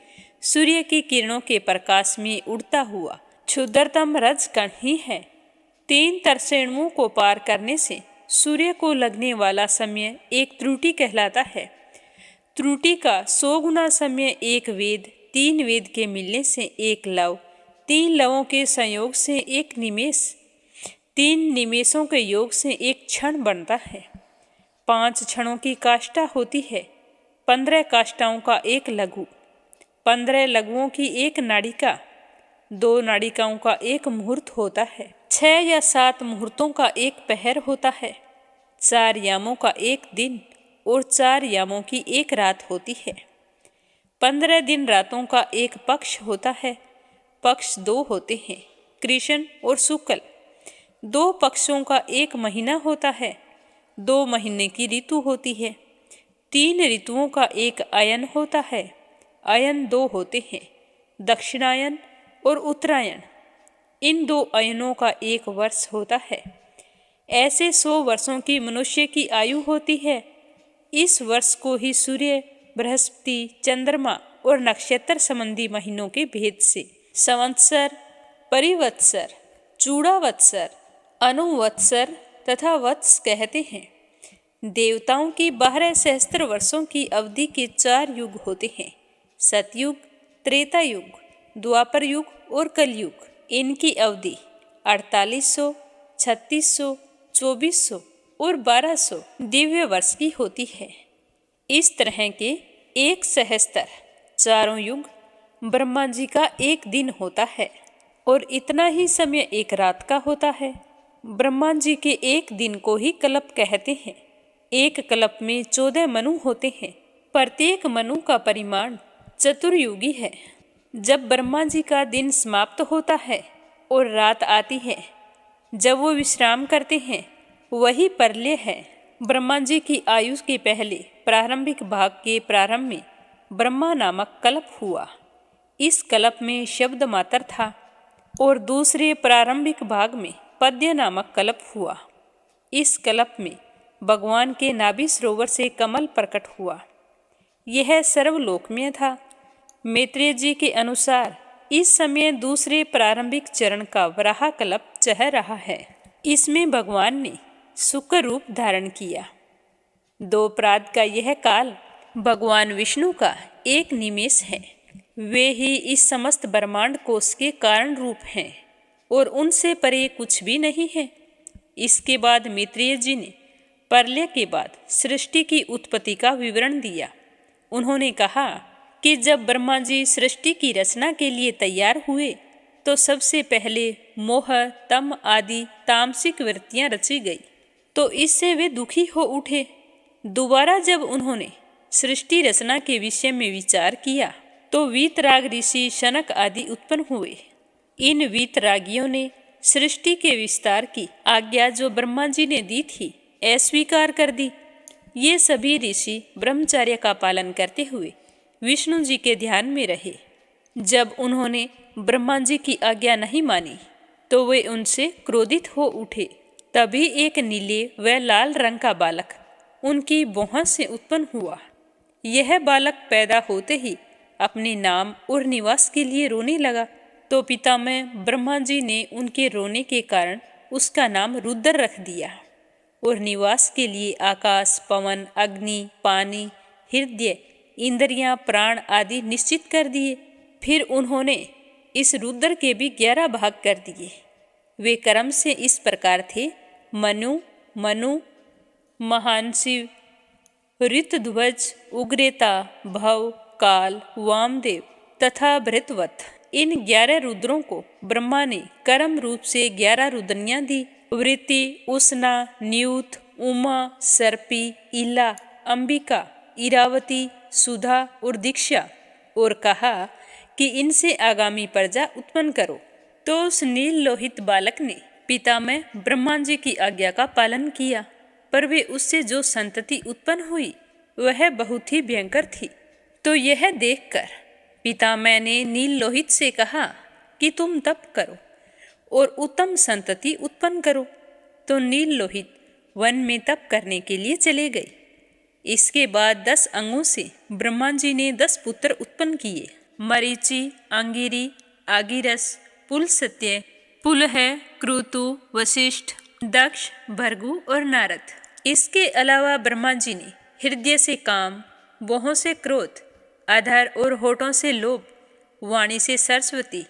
सूर्य की किरणों के प्रकाश में उड़ता हुआ क्षुद्रतम रजकण ही है। 3 तरसेणुओं को पार करने से सूर्य को लगने वाला समय एक त्रुटि कहलाता है। त्रुटि का 100 गुना समय एक वेद, 3 वेद के मिलने से एक लव, 3 लवों के संयोग से एक निमेष, 3 निमेषों के योग से एक क्षण बनता है। 5 क्षणों की काष्ठा होती है। 15 काष्ठाओं का एक लघु, 15 लघुओं की एक नाड़िका, 2 नाड़िकाओं का एक मुहूर्त होता है। 6 या 7 मुहूर्तों का एक पहर होता है। 4 यामों का एक दिन और 4 यामों की एक रात होती है। 15 दिन रातों का एक पक्ष होता है। पक्ष 2 होते हैं, कृष्ण और शुक्ल। 2 पक्षों का 1 महीना होता है। 2 महीने की ऋतु होती है। 3 ऋतुओं का 1 अयन होता है। अयन 2 होते हैं, दक्षिणायन और उत्तरायण। इन 2 अयनों का 1 वर्ष होता है। ऐसे 100 वर्षों की मनुष्य की आयु होती है। इस वर्ष को ही सूर्य, बृहस्पति, चंद्रमा और नक्षत्र संबंधी महीनों के भेद से संवत्सर, परिवत्सर, चूड़ावत्सर, अनुवत्सर तथा वत्स कहते हैं। देवताओं की 12 सहस्त्र वर्षों की अवधि के 4 युग होते हैं, सतयुग, त्रेता युग, द्वापर युग और कलयुग। इनकी अवधि 4800, 3600, 2400 और 1200 दिव्य वर्ष की होती है। इस तरह के 1 सहस्त्र चारों युग ब्रह्मा जी का 1 दिन होता है और इतना ही समय 1 रात का होता है। ब्रह्मा जी के 1 दिन को ही कल्प कहते हैं। 1 कल्प में 14 मनु होते हैं। प्रत्येक मनु का परिमाण चतुर्युगी है। जब ब्रह्मा जी का दिन समाप्त होता है और रात आती है, जब वो विश्राम करते हैं, वही प्रलय है। ब्रह्मा जी की आयु के पहले प्रारंभिक भाग के प्रारंभ में ब्रह्मा नामक कल्प हुआ। इस कल्प में शब्द मात्र था और दूसरे प्रारंभिक भाग में पद्य नामक कल्प हुआ। इस कल्प में भगवान के नाभि सरोवर से कमल प्रकट हुआ। यह सर्वलोकमय था। मैत्रेय जी के अनुसार इस समय दूसरे प्रारंभिक चरण का वराह कल्प चल रहा है। इसमें भगवान ने शुक्र रूप धारण किया। 2 प्रात का यह काल भगवान विष्णु का 1 निमेष है। वे ही इस समस्त ब्रह्मांड कोश के कारण रूप हैं और उनसे परे कुछ भी नहीं है। इसके बाद मैत्रेय जी ने प्रलय के बाद सृष्टि की उत्पत्ति का विवरण दिया। उन्होंने कहा कि जब ब्रह्मा जी सृष्टि की रचना के लिए तैयार हुए तो सबसे पहले मोह, तम आदि तामसिक वृत्तियां रची गई, तो इससे वे दुखी हो उठे। दोबारा जब उन्होंने सृष्टि रचना के विषय में विचार किया तो वीतराग ऋषि शनक आदि उत्पन्न हुए। इन वीतरागियों ने सृष्टि के विस्तार की आज्ञा जो ब्रह्मा जी ने दी थी अस्वीकार कर दी। ये सभी ऋषि ब्रह्मचर्य का पालन करते हुए विष्णु जी के ध्यान में रहे। जब उन्होंने ब्रह्मा जी की आज्ञा नहीं मानी तो वे उनसे क्रोधित हो उठे। तभी एक नीले व लाल रंग का बालक उनकी भौहों से उत्पन्न हुआ। यह बालक पैदा होते ही अपने नाम और निवास के लिए रोने लगा, तो पितामह ब्रह्मा जी ने उनके रोने के कारण उसका नाम रुद्र रख दिया और निवास के लिए आकाश, पवन, अग्नि, पानी, हृदय, इंद्रियां, प्राण आदि निश्चित कर दिए। फिर उन्होंने इस रुद्र के भी 11 भाग कर दिए। वे क्रम से इस प्रकार थे: मनु, महान शिव, ऋतध्वज, उग्रेता, भव, काल, वामदेव तथा भृतवत। इन 11 रुद्रों को ब्रह्मा ने कर्म रूप से 11 रुद्रनियां दी: वृत्ति, उष्णा, न्यूत, उमा, सर्पी, इला, अंबिका, इरावती, सुधा और दीक्षा, और कहा कि इनसे आगामी प्रजा उत्पन्न करो। तो उस नील लोहित बालक ने पितामह ब्रह्मा जी की आज्ञा का पालन किया, पर वे उससे जो संतति उत्पन्न हुई वह बहुत ही भयंकर थी। तो यह देखकर पितामह ने नील लोहित से कहा कि तुम तप करो और उत्तम संतति उत्पन्न करो। तो नील लोहित वन में तप करने के लिए चले गए। इसके बाद 10 अंगों से ब्रह्मा जी ने 10 पुत्र उत्पन्न किए: मरीचि, अंगिरी, आगिरस, पुलस्त्य, पुलह, क्रतु, वशिष्ठ, दक्ष, भृगु और नारद। इसके अलावा ब्रह्मा जी ने हृदय से काम, भौहों से क्रोध, अधर और होठों से लोभ, वाणी से सरस्वती,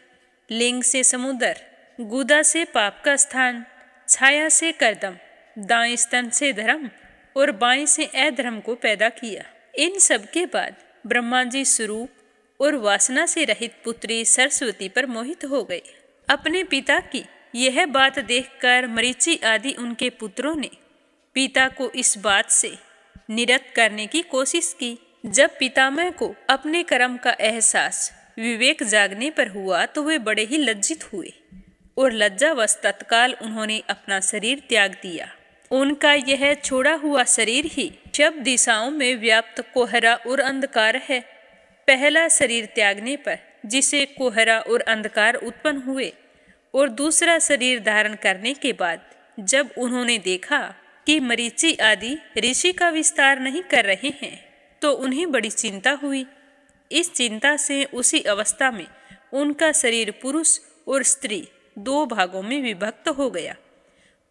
लिंग से समुद्र, गुदा से पाप का स्थान, छाया से कर्दम, दाएं स्तन से धर्म और बाएं से अधर्म को पैदा किया। इन सब के बाद ब्रह्मा जी स्वरूप और वासना से रहित पुत्री सरस्वती पर मोहित हो गए। अपने पिता की यह बात देखकर मरीचि आदि उनके पुत्रों ने पिता को इस बात से निरस्त करने की कोशिश की। जब पितामह को अपने कर्म का एहसास विवेक जागने पर हुआ तो वे बड़े ही लज्जित हुए और लज्जावश तत्काल उन्होंने अपना शरीर त्याग दिया। उनका यह छोड़ा हुआ शरीर ही सब दिशाओं में व्याप्त कोहरा और अंधकार है। पहला शरीर त्यागने पर जिसे कोहरा और अंधकार उत्पन्न हुए और दूसरा शरीर धारण करने के बाद जब उन्होंने देखा कि मरीचि आदि ऋषि का विस्तार नहीं कर रहे हैं तो उन्हें बड़ी चिंता हुई। इस चिंता से उसी अवस्था में उनका शरीर पुरुष और स्त्री 2 भागों में विभक्त हो गया।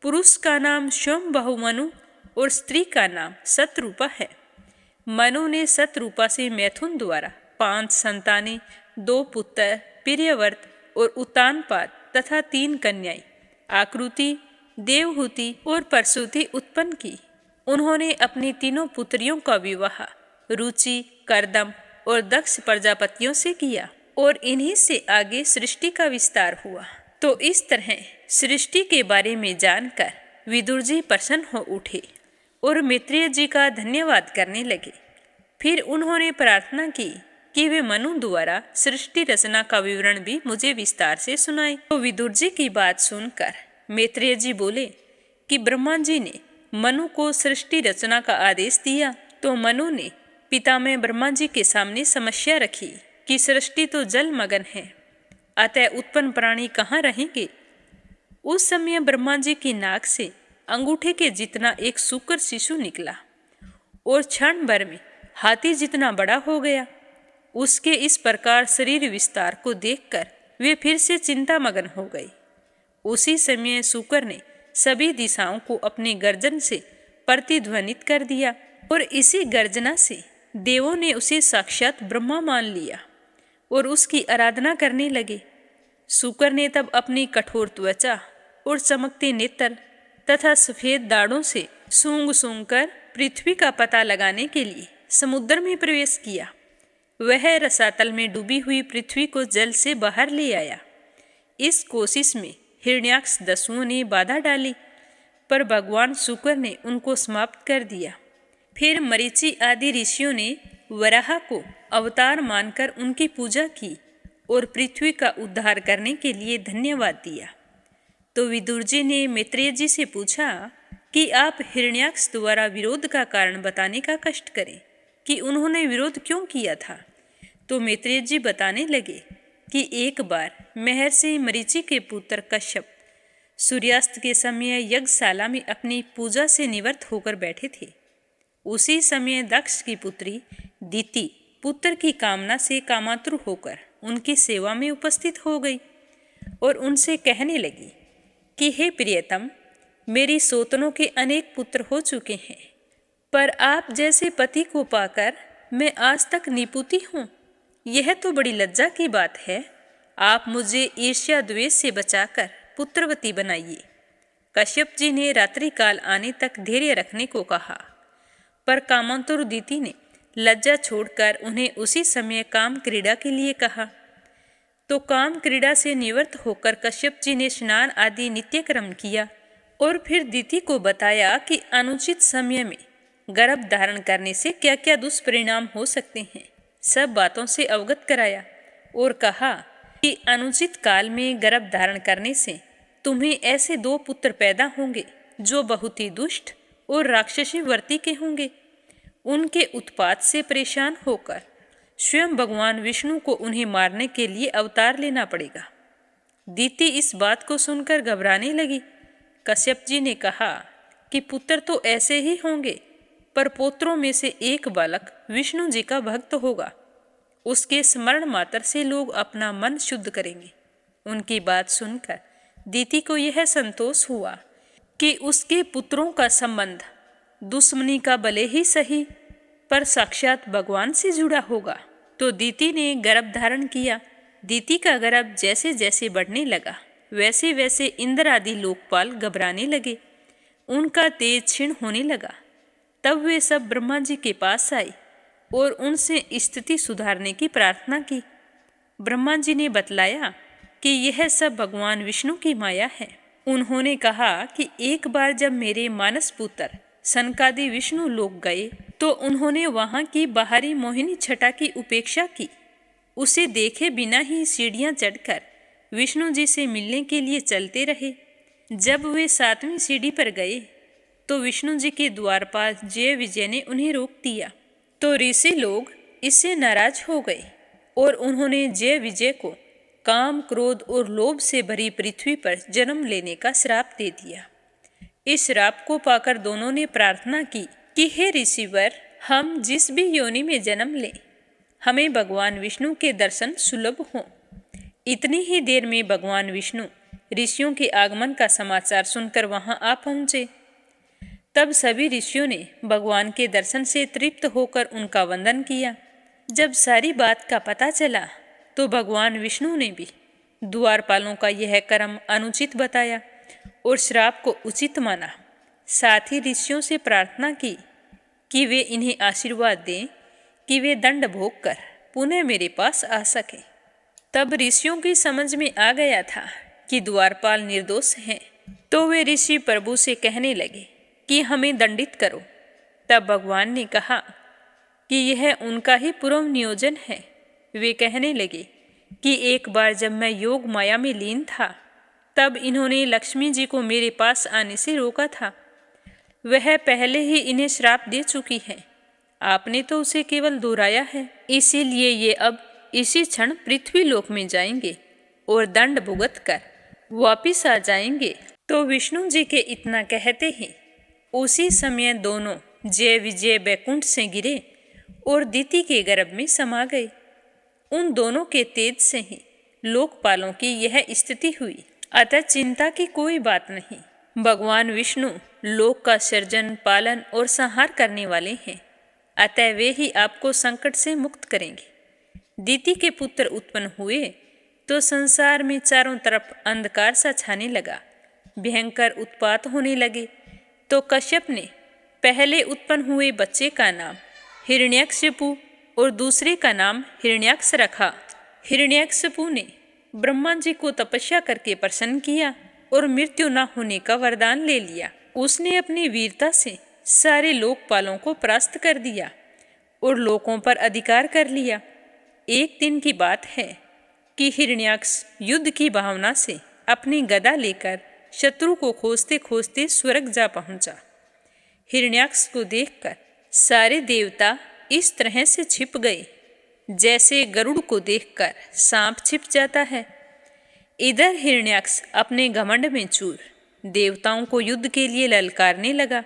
पुरुष का नाम स्वयंभू मनु और स्त्री का नाम शतरूपा है। मनु ने शतरूपा से मैथुन द्वारा 5 संतानें, 2 पुत्र प्रियव्रत और उत्तानपाद तथा 3 कन्याएं आकृति, देवहूति और परसुति उत्पन्न की। उन्होंने अपनी तीनों पुत्रियों का विवाह रुचि, करदम और दक्ष प्रजापतियों से किया और इन्हीं से आगे सृष्टि का विस्तार हुआ। तो इस तरह सृष्टि के बारे में जानकर विदुर जी प्रसन्न हो उठे और मैत्रेय जी का धन्यवाद करने लगे। फिर उन्होंने प्रार्थना की कि वे मनु द्वारा सृष्टि रचना का विवरण भी मुझे विस्तार से सुनाए। तो विदुर जी की बात सुनकर मैत्रेय जी बोले कि ब्रह्मा जी ने मनु को सृष्टि रचना का आदेश दिया। तो मनु ने पितामह ब्रह्मा जी के सामने समस्या रखी कि सृष्टि तो जल मगन है, अतः उत्पन्न प्राणी कहाँ रहेंगे। उस समय ब्रह्मा जी की नाक से अंगूठे के जितना एक सूकर शिशु निकला और क्षण भर में हाथी जितना बड़ा हो गया। उसके इस प्रकार शरीर विस्तार को देखकर वे फिर से चिंता मगन हो गए। उसी समय सूकर ने सभी दिशाओं को अपनी गर्जन से प्रतिध्वनित कर दिया और इसी गर्जना से देवों ने उसे साक्षात ब्रह्मा मान लिया और उसकी आराधना करने लगे। सूकर ने तब अपनी कठोर त्वचा और चमकते नेत्र तथा सफेद दाढ़ों से सूंघ सूंघ कर पृथ्वी का पता लगाने के लिए समुद्र में प्रवेश किया। वह रसातल में डूबी हुई पृथ्वी को जल से बाहर ले आया। इस कोशिश में हिरण्याक्ष दस्युओं ने बाधा डाली, पर भगवान शुक्र ने उनको समाप्त कर दिया। फिर मरीचि आदि ऋषियों ने वराह को अवतार मानकर उनकी पूजा की और पृथ्वी का उद्धार करने के लिए धन्यवाद दिया। तो विदुर जी ने मैत्रेय जी से पूछा कि आप हिरण्याक्ष द्वारा विरोध का कारण बताने का कष्ट करें कि उन्होंने विरोध क्यों किया था। तो मैत्रेय जी बताने लगे कि एक बार महर्षि मरीचि के पुत्र कश्यप सूर्यास्त के समय यज्ञशाला में अपनी पूजा से निवृत्त होकर बैठे थे। उसी समय दक्ष की पुत्री दीति पुत्र की कामना से कामातुर होकर उनकी सेवा में उपस्थित हो गई और उनसे कहने लगी कि हे प्रियतम, मेरी सौतनों के अनेक पुत्र हो चुके हैं, पर आप जैसे पति को पाकर मैं आज तक निपुती हूँ। यह तो बड़ी लज्जा की बात है। आप मुझे ईर्ष्या द्वेष से बचाकर पुत्रवती बनाइए। कश्यप जी ने रात्रि काल आने तक धैर्य रखने को कहा, पर कामातुर दीति ने लज्जा छोड़कर उन्हें उसी समय काम क्रीड़ा के लिए कहा। तो काम क्रीड़ा से निवृत्त होकर कश्यप जी ने स्नान आदि नित्यक्रम किया और फिर दीति को बताया कि अनुचित समय में गर्भ धारण करने से क्या क्या दुष्परिणाम हो सकते हैं। सब बातों से अवगत कराया और कहा कि अनुचित काल में गर्भ धारण करने से तुम्हें ऐसे 2 पुत्र पैदा होंगे जो बहुत ही दुष्ट और राक्षसी वर्ती के होंगे। उनके उत्पात से परेशान होकर स्वयं भगवान विष्णु को उन्हें मारने के लिए अवतार लेना पड़ेगा। दीति इस बात को सुनकर घबराने लगी। कश्यप जी ने कहा कि पुत्र तो ऐसे ही होंगे, पर पुत्रों में से एक बालक विष्णु जी का भक्त होगा। उसके स्मरण मात्र से लोग अपना मन शुद्ध करेंगे। उनकी बात सुनकर दीति को यह संतोष हुआ कि उसके पुत्रों का संबंध दुश्मनी का भले ही सही, पर साक्षात भगवान से जुड़ा होगा। तो दीति ने गर्भ धारण किया। दीति का गर्भ जैसे जैसे बढ़ने लगा वैसे वैसे इंद्र आदि लोकपाल घबराने लगे। उनका तेज क्षीण होने लगा। तब वे सब ब्रह्मा जी के पास आए और उनसे स्थिति सुधारने की प्रार्थना की। ब्रह्मा जी ने बतलाया कि यह सब भगवान विष्णु की माया है। उन्होंने कहा कि एक बार जब मेरे मानस पुत्र सनकादि विष्णु लोग गए तो उन्होंने वहाँ की बाहरी मोहिनी छटा की उपेक्षा की। उसे देखे बिना ही सीढ़ियाँ चढ़कर विष्णु जी से मिलने के लिए चलते रहे। जब वे 7वीं सीढ़ी पर गए तो विष्णु जी के द्वारपाल जय विजय ने उन्हें रोक दिया। तो ऋषि लोग इससे नाराज हो गए और उन्होंने जय विजय को काम, क्रोध और लोभ से भरी पृथ्वी पर जन्म लेने का श्राप दे दिया। इस श्राप को पाकर दोनों ने प्रार्थना की कि हे ऋषिवर, हम जिस भी योनि में जन्म लें, हमें भगवान विष्णु के दर्शन सुलभ हों। इतनी ही देर में भगवान विष्णु ऋषियों के आगमन का समाचार सुनकर वहां आ पहुंचे। तब सभी ऋषियों ने भगवान के दर्शन से तृप्त होकर उनका वंदन किया। जब सारी बात का पता चला तो भगवान विष्णु ने भी द्वारपालों का यह कर्म अनुचित बताया और श्राप को उचित माना। साथ ही ऋषियों से प्रार्थना की कि वे इन्हें आशीर्वाद दें कि वे दंड भोग कर पुनः मेरे पास आ सके। तब ऋषियों की समझ में आ गया था कि द्वारपाल निर्दोष हैं, तो वे ऋषि प्रभु से कहने लगे कि हमें दंडित करो। तब भगवान ने कहा कि यह उनका ही पूर्व नियोजन है। वे कहने लगे कि एक बार जब मैं योग माया में लीन था, तब इन्होंने लक्ष्मी जी को मेरे पास आने से रोका था। वह पहले ही इन्हें श्राप दे चुकी है, आपने तो उसे केवल दोहराया है। इसीलिए ये अब इसी क्षण पृथ्वी लोक में जाएंगे और दंड भुगत कर वापिस आ जाएंगे। तो विष्णु जी के इतना कहते ही उसी समय दोनों जय विजय बैकुंठ से गिरे और दिति के गर्भ में समा गए। उन दोनों के तेज से ही लोकपालों की यह स्थिति हुई। अतः चिंता की कोई बात नहीं। भगवान विष्णु लोक का सृजन, पालन और संहार करने वाले हैं। अतः वे ही आपको संकट से मुक्त करेंगे। दिति के पुत्र उत्पन्न हुए तो संसार में चारों तरफ अंधकार सा छाने लगा। भयंकर उत्पात होने लगे। तो कश्यप ने पहले उत्पन्न हुए बच्चे का नाम हिरण्यकशिपु और दूसरे का नाम हिरण्याक्ष रखा। हिरण्यकशिपु ने ब्रह्मा जी को तपस्या करके प्रसन्न किया और मृत्यु न होने का वरदान ले लिया। उसने अपनी वीरता से सारे लोकपालों को परास्त कर दिया और लोकों पर अधिकार कर लिया। एक दिन की बात है कि हिरण्याक्ष युद्ध की भावना से अपनी गदा लेकर शत्रु को खोजते खोजते स्वर्ग जा पहुंचा। हिरण्याक्ष को देखकर सारे देवता इस तरह से छिप गए जैसे गरुड़ को देखकर सांप छिप जाता है। इधर हिरण्याक्ष अपने घमंड में चूर देवताओं को युद्ध के लिए ललकारने लगा,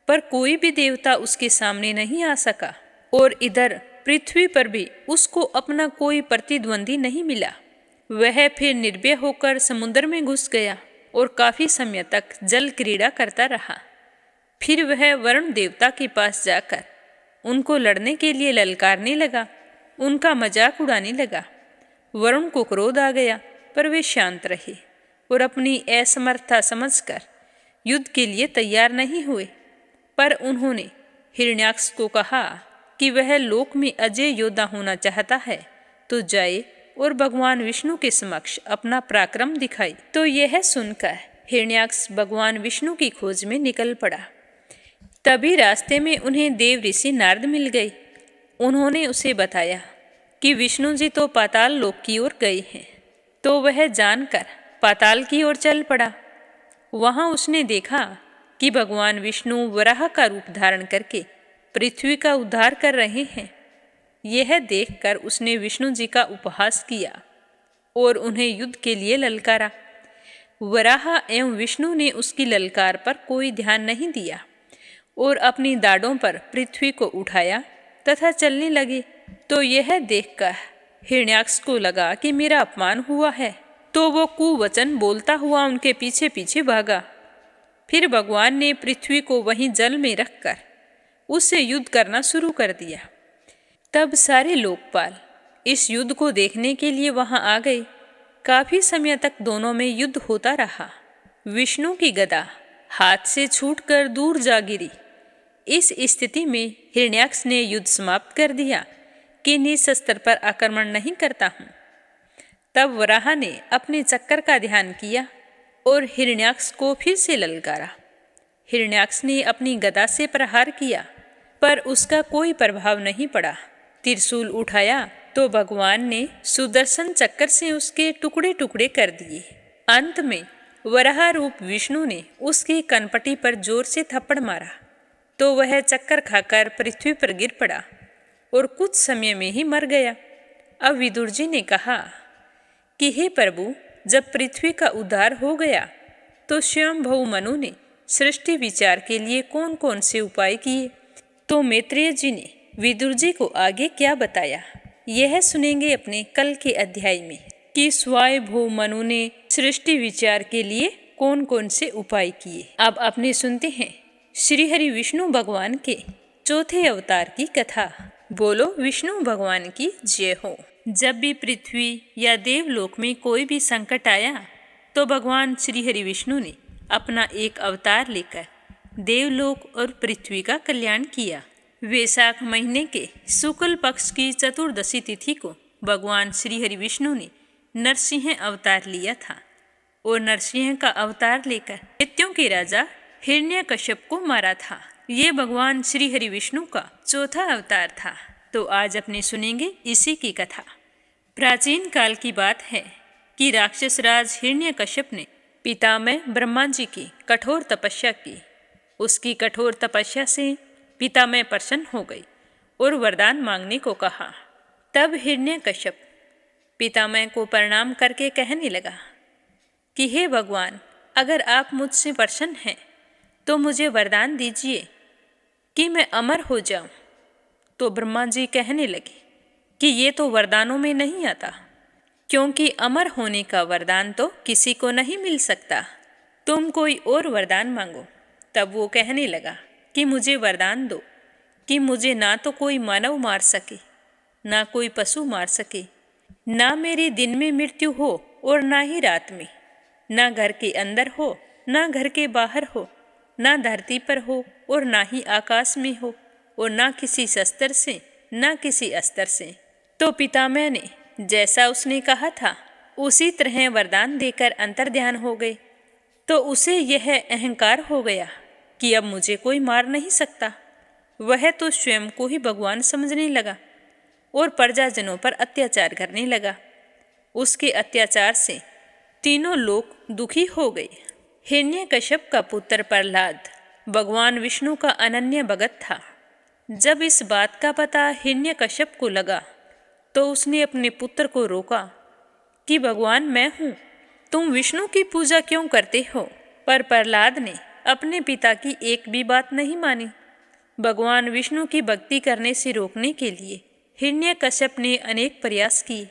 पर कोई भी देवता उसके सामने नहीं आ सका। और इधर पृथ्वी पर भी उसको अपना कोई प्रतिद्वंदी नहीं मिला। वह फिर निर्भय होकर समुद्र में घुस गया और काफी समय तक जल क्रीड़ा करता रहा। फिर वह वरुण देवता के पास जाकर उनको लड़ने के लिए ललकारने लगा, उनका मजाक उड़ाने लगा। वरुण को क्रोध आ गया, पर वे शांत रहे और अपनी असमर्थता समझकर युद्ध के लिए तैयार नहीं हुए। पर उन्होंने हिरण्याक्ष को कहा कि वह लोक में अजय योद्धा होना चाहता है तो जाए और भगवान विष्णु के समक्ष अपना पराक्रम दिखाए। तो यह सुनकर हिरण्याक्ष भगवान विष्णु की खोज में निकल पड़ा। तभी रास्ते में उन्हें देव ऋषि नारद मिल गए। उन्होंने उसे बताया कि विष्णु जी तो पाताल लोक की ओर गए हैं। तो वह जानकर पाताल की ओर चल पड़ा। वहां उसने देखा कि भगवान विष्णु वराह का रूप धारण करके पृथ्वी का उद्धार कर रहे हैं। यह देखकर उसने विष्णु जी का उपहास किया और उन्हें युद्ध के लिए ललकारा। वराह एवं विष्णु ने उसकी ललकार पर कोई ध्यान नहीं दिया और अपनी दाढ़ों पर पृथ्वी को उठाया तथा चलने लगे। तो यह देखकर हिरण्याक्ष को लगा कि मेरा अपमान हुआ है, तो वो कुवचन बोलता हुआ उनके पीछे पीछे भागा। फिर भगवान ने पृथ्वी को वहीं जल में रखकर उससे युद्ध करना शुरू कर दिया। तब सारे लोकपाल इस युद्ध को देखने के लिए वहां आ गए। काफी समय तक दोनों में युद्ध होता रहा। विष्णु की गदा हाथ से छूटकर दूर जा गिरी। इस स्थिति में हिरण्याक्ष ने युद्ध समाप्त कर दिया कि निशस्त्र पर आक्रमण नहीं करता हूं। तब वराह ने अपने चक्कर का ध्यान किया और हिरण्याक्ष को फिर से ललकारा। हिरण्याक्ष ने अपनी गदा से प्रहार किया, पर उसका कोई प्रभाव नहीं पड़ा। त्रिशूल उठाया तो भगवान ने सुदर्शन चक्र से उसके टुकड़े टुकड़े कर दिए। अंत में वराह रूप विष्णु ने उसकी कनपटी पर जोर से थप्पड़ मारा तो वह चक्कर खाकर पृथ्वी पर गिर पड़ा और कुछ समय में ही मर गया। अब विदुर जी ने कहा कि हे प्रभु, जब पृथ्वी का उद्धार हो गया तो स्वयंभू मनु ने सृष्टि विचार के लिए कौन कौन से उपाय किए। तो मैत्रेय जी ने विदुर जी को आगे क्या बताया, यह सुनेंगे अपने कल के अध्याय में कि स्वयंभू मनु ने सृष्टि विचार के लिए कौन कौन से उपाय किए। अब अपने सुनते हैं श्री हरि विष्णु भगवान के चौथे अवतार की कथा। बोलो विष्णु भगवान की जय हो। जब भी पृथ्वी या देवलोक में कोई भी संकट आया तो भगवान श्री हरि विष्णु ने अपना एक अवतार लेकर देवलोक और पृथ्वी का कल्याण किया। वैशाख महीने के शुक्ल पक्ष की चतुर्दशी तिथि को भगवान श्री हरि विष्णु ने नरसिंह अवतार लिया था और नरसिंह का अवतार लेकर दैत्यों के राजा हिरण्यकश्यप को मारा था। ये भगवान श्री हरि विष्णु का चौथा अवतार था। तो आज अपने सुनेंगे इसी की कथा। प्राचीन काल की बात है कि राक्षस राज हिरण्यकश्यप ने पितामह ब्रह्मा जी की कठोर तपस्या की। उसकी कठोर तपस्या से पितामह प्रसन्न हो गई और वरदान मांगने को कहा। तब हिरण्यकश्यप पितामह को प्रणाम करके कहने लगा कि हे भगवान, अगर आप मुझसे प्रसन्न हैं तो मुझे वरदान दीजिए कि मैं अमर हो जाऊं। तो ब्रह्मा जी कहने लगे कि ये तो वरदानों में नहीं आता, क्योंकि अमर होने का वरदान तो किसी को नहीं मिल सकता। तुम कोई और वरदान मांगो। तब वो कहने लगा कि मुझे वरदान दो कि मुझे ना तो कोई मानव मार सके, ना कोई पशु मार सके, ना मेरी दिन में मृत्यु हो और ना ही रात में, ना घर के अंदर हो ना घर के बाहर हो, ना धरती पर हो और ना ही आकाश में हो, और ना किसी शस्त्र से ना किसी अस्त्र से। तो पितामह ने जैसा उसने कहा था उसी तरह वरदान देकर अंतर्ध्यान हो गए। तो उसे यह अहंकार हो गया कि अब मुझे कोई मार नहीं सकता। वह तो स्वयं को ही भगवान समझने लगा और प्रजाजनों पर अत्याचार करने लगा। उसके अत्याचार से तीनों लोग दुखी हो गए। हिरण्यकश्यप का पुत्र प्रहलाद भगवान विष्णु का अनन्य भगत था। जब इस बात का पता हिरण्यकश्यप को लगा तो उसने अपने पुत्र को रोका कि भगवान मैं हूँ, तुम विष्णु की पूजा क्यों करते हो। पर प्रहलाद ने अपने पिता की एक भी बात नहीं मानी। भगवान विष्णु की भक्ति करने से रोकने के लिए हिरण्यकश्यप ने अनेक प्रयास किए,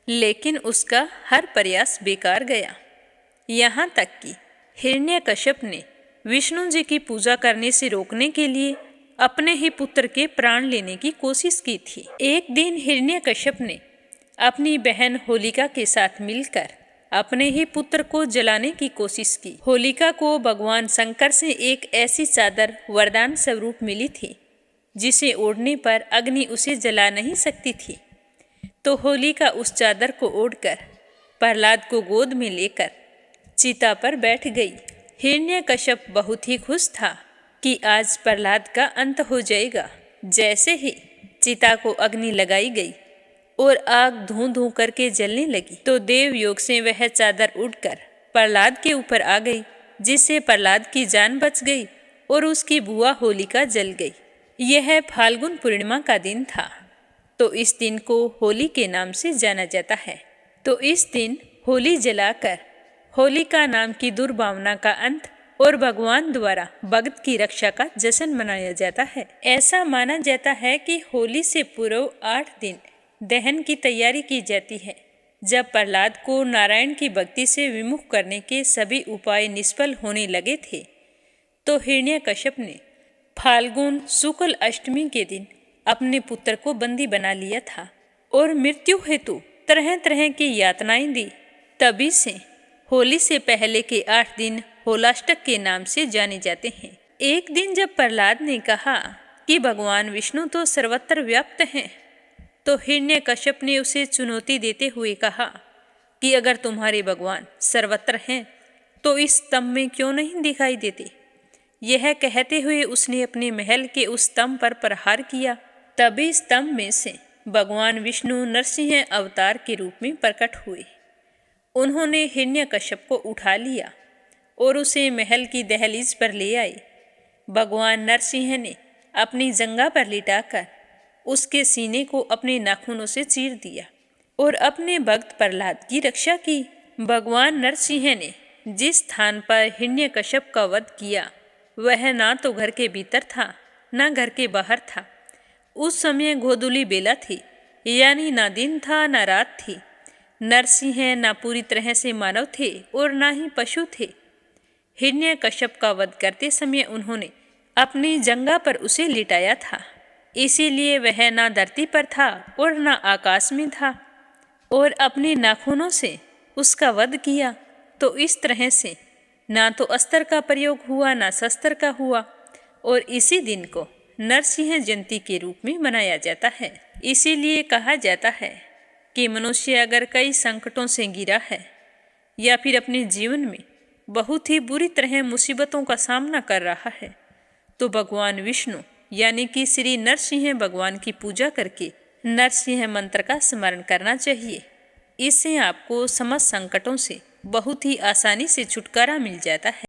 लेकिन उसका हर प्रयास बेकार गया। यहाँ तक कि हिरण्यकश्यप ने विष्णु जी की पूजा करने से रोकने के लिए अपने ही पुत्र के प्राण लेने की कोशिश की थी। एक दिन हिरण्यकश्यप ने अपनी बहन होलिका के साथ मिलकर अपने ही पुत्र को जलाने की कोशिश की। होलिका को भगवान शंकर से एक ऐसी चादर वरदान स्वरूप मिली थी जिसे ओढ़ने पर अग्नि उसे जला नहीं सकती थी। तो होलिका उस चादर को ओढ़कर प्रहलाद को गोद में लेकर चिता पर बैठ गई। हिरण्यकश्यप बहुत ही खुश था कि आज प्रहलाद का अंत हो जाएगा। जैसे ही चिता को अग्नि लगाई गई और आग धूं धूं करके जलने लगी तो देव योग से वह चादर उड़कर प्रहलाद के ऊपर आ गई, जिससे प्रहलाद की जान बच गई और उसकी बुआ होलिका जल गई। यह फाल्गुन पूर्णिमा का दिन था, तो इस दिन को होली के नाम से जाना जाता है। तो इस दिन होली जलाकर होलिका नाम की दुर्भावना का अंत और भगवान द्वारा भक्त की रक्षा का जश्न मनाया जाता है। ऐसा माना जाता है कि होली से पूर्व 8 दिन दहन की तैयारी की जाती है। जब प्रहलाद को नारायण की भक्ति से विमुख करने के सभी उपाय निष्फल होने लगे थे, तो हिरण्यकश्यप ने फाल्गुन शुक्ल अष्टमी के दिन अपने पुत्र को बंदी बना लिया था और मृत्यु हेतु तरह तरह की यातनाएं दी। तभी से होली से पहले के 8 दिन होलाष्टक के नाम से जाने जाते हैं। एक दिन जब प्रहलाद ने कहा कि भगवान विष्णु तो सर्वत्र व्याप्त हैं, तो हिरण्यकश्यप ने उसे चुनौती देते हुए कहा कि अगर तुम्हारे भगवान सर्वत्र हैं तो इस स्तंभ में क्यों नहीं दिखाई देते। यह कहते हुए उसने अपने महल के उस स्तंभ पर प्रहार किया। तभी स्तंभ में से भगवान विष्णु नरसिंह अवतार के रूप में प्रकट हुए। उन्होंने हिरण्यकश्यप को उठा लिया और उसे महल की दहलीज पर ले आए। भगवान नरसिंह ने अपनी जंघा पर लिटाकर उसके सीने को अपने नाखूनों से चीर दिया और अपने भक्त प्रहलाद की रक्षा की। भगवान नरसिंह ने जिस स्थान पर हिरण्यकश्यप का वध किया वह ना तो घर के भीतर था ना घर के बाहर था। उस समय गोधूली बेला थी, यानी ना दिन था ना रात थी। नरसिंह ना पूरी तरह से मानव थे और ना ही पशु थे। हिरण्यकश्यप का वध करते समय उन्होंने अपनी जंघा पर उसे लिटाया था, इसीलिए वह ना धरती पर था और ना आकाश में था, और अपने नाखूनों से उसका वध किया। तो इस तरह से ना तो अस्त्र का प्रयोग हुआ ना शस्त्र का हुआ, और इसी दिन को नरसिंह जयंती के रूप में मनाया जाता है। इसीलिए कहा जाता है कि मनुष्य अगर कई संकटों से घिरा है या फिर अपने जीवन में बहुत ही बुरी तरह मुसीबतों का सामना कर रहा है, तो भगवान विष्णु यानी कि श्री नरसिंह भगवान की पूजा करके नरसिंह मंत्र का स्मरण करना चाहिए। इससे आपको समस्त संकटों से बहुत ही आसानी से छुटकारा मिल जाता है।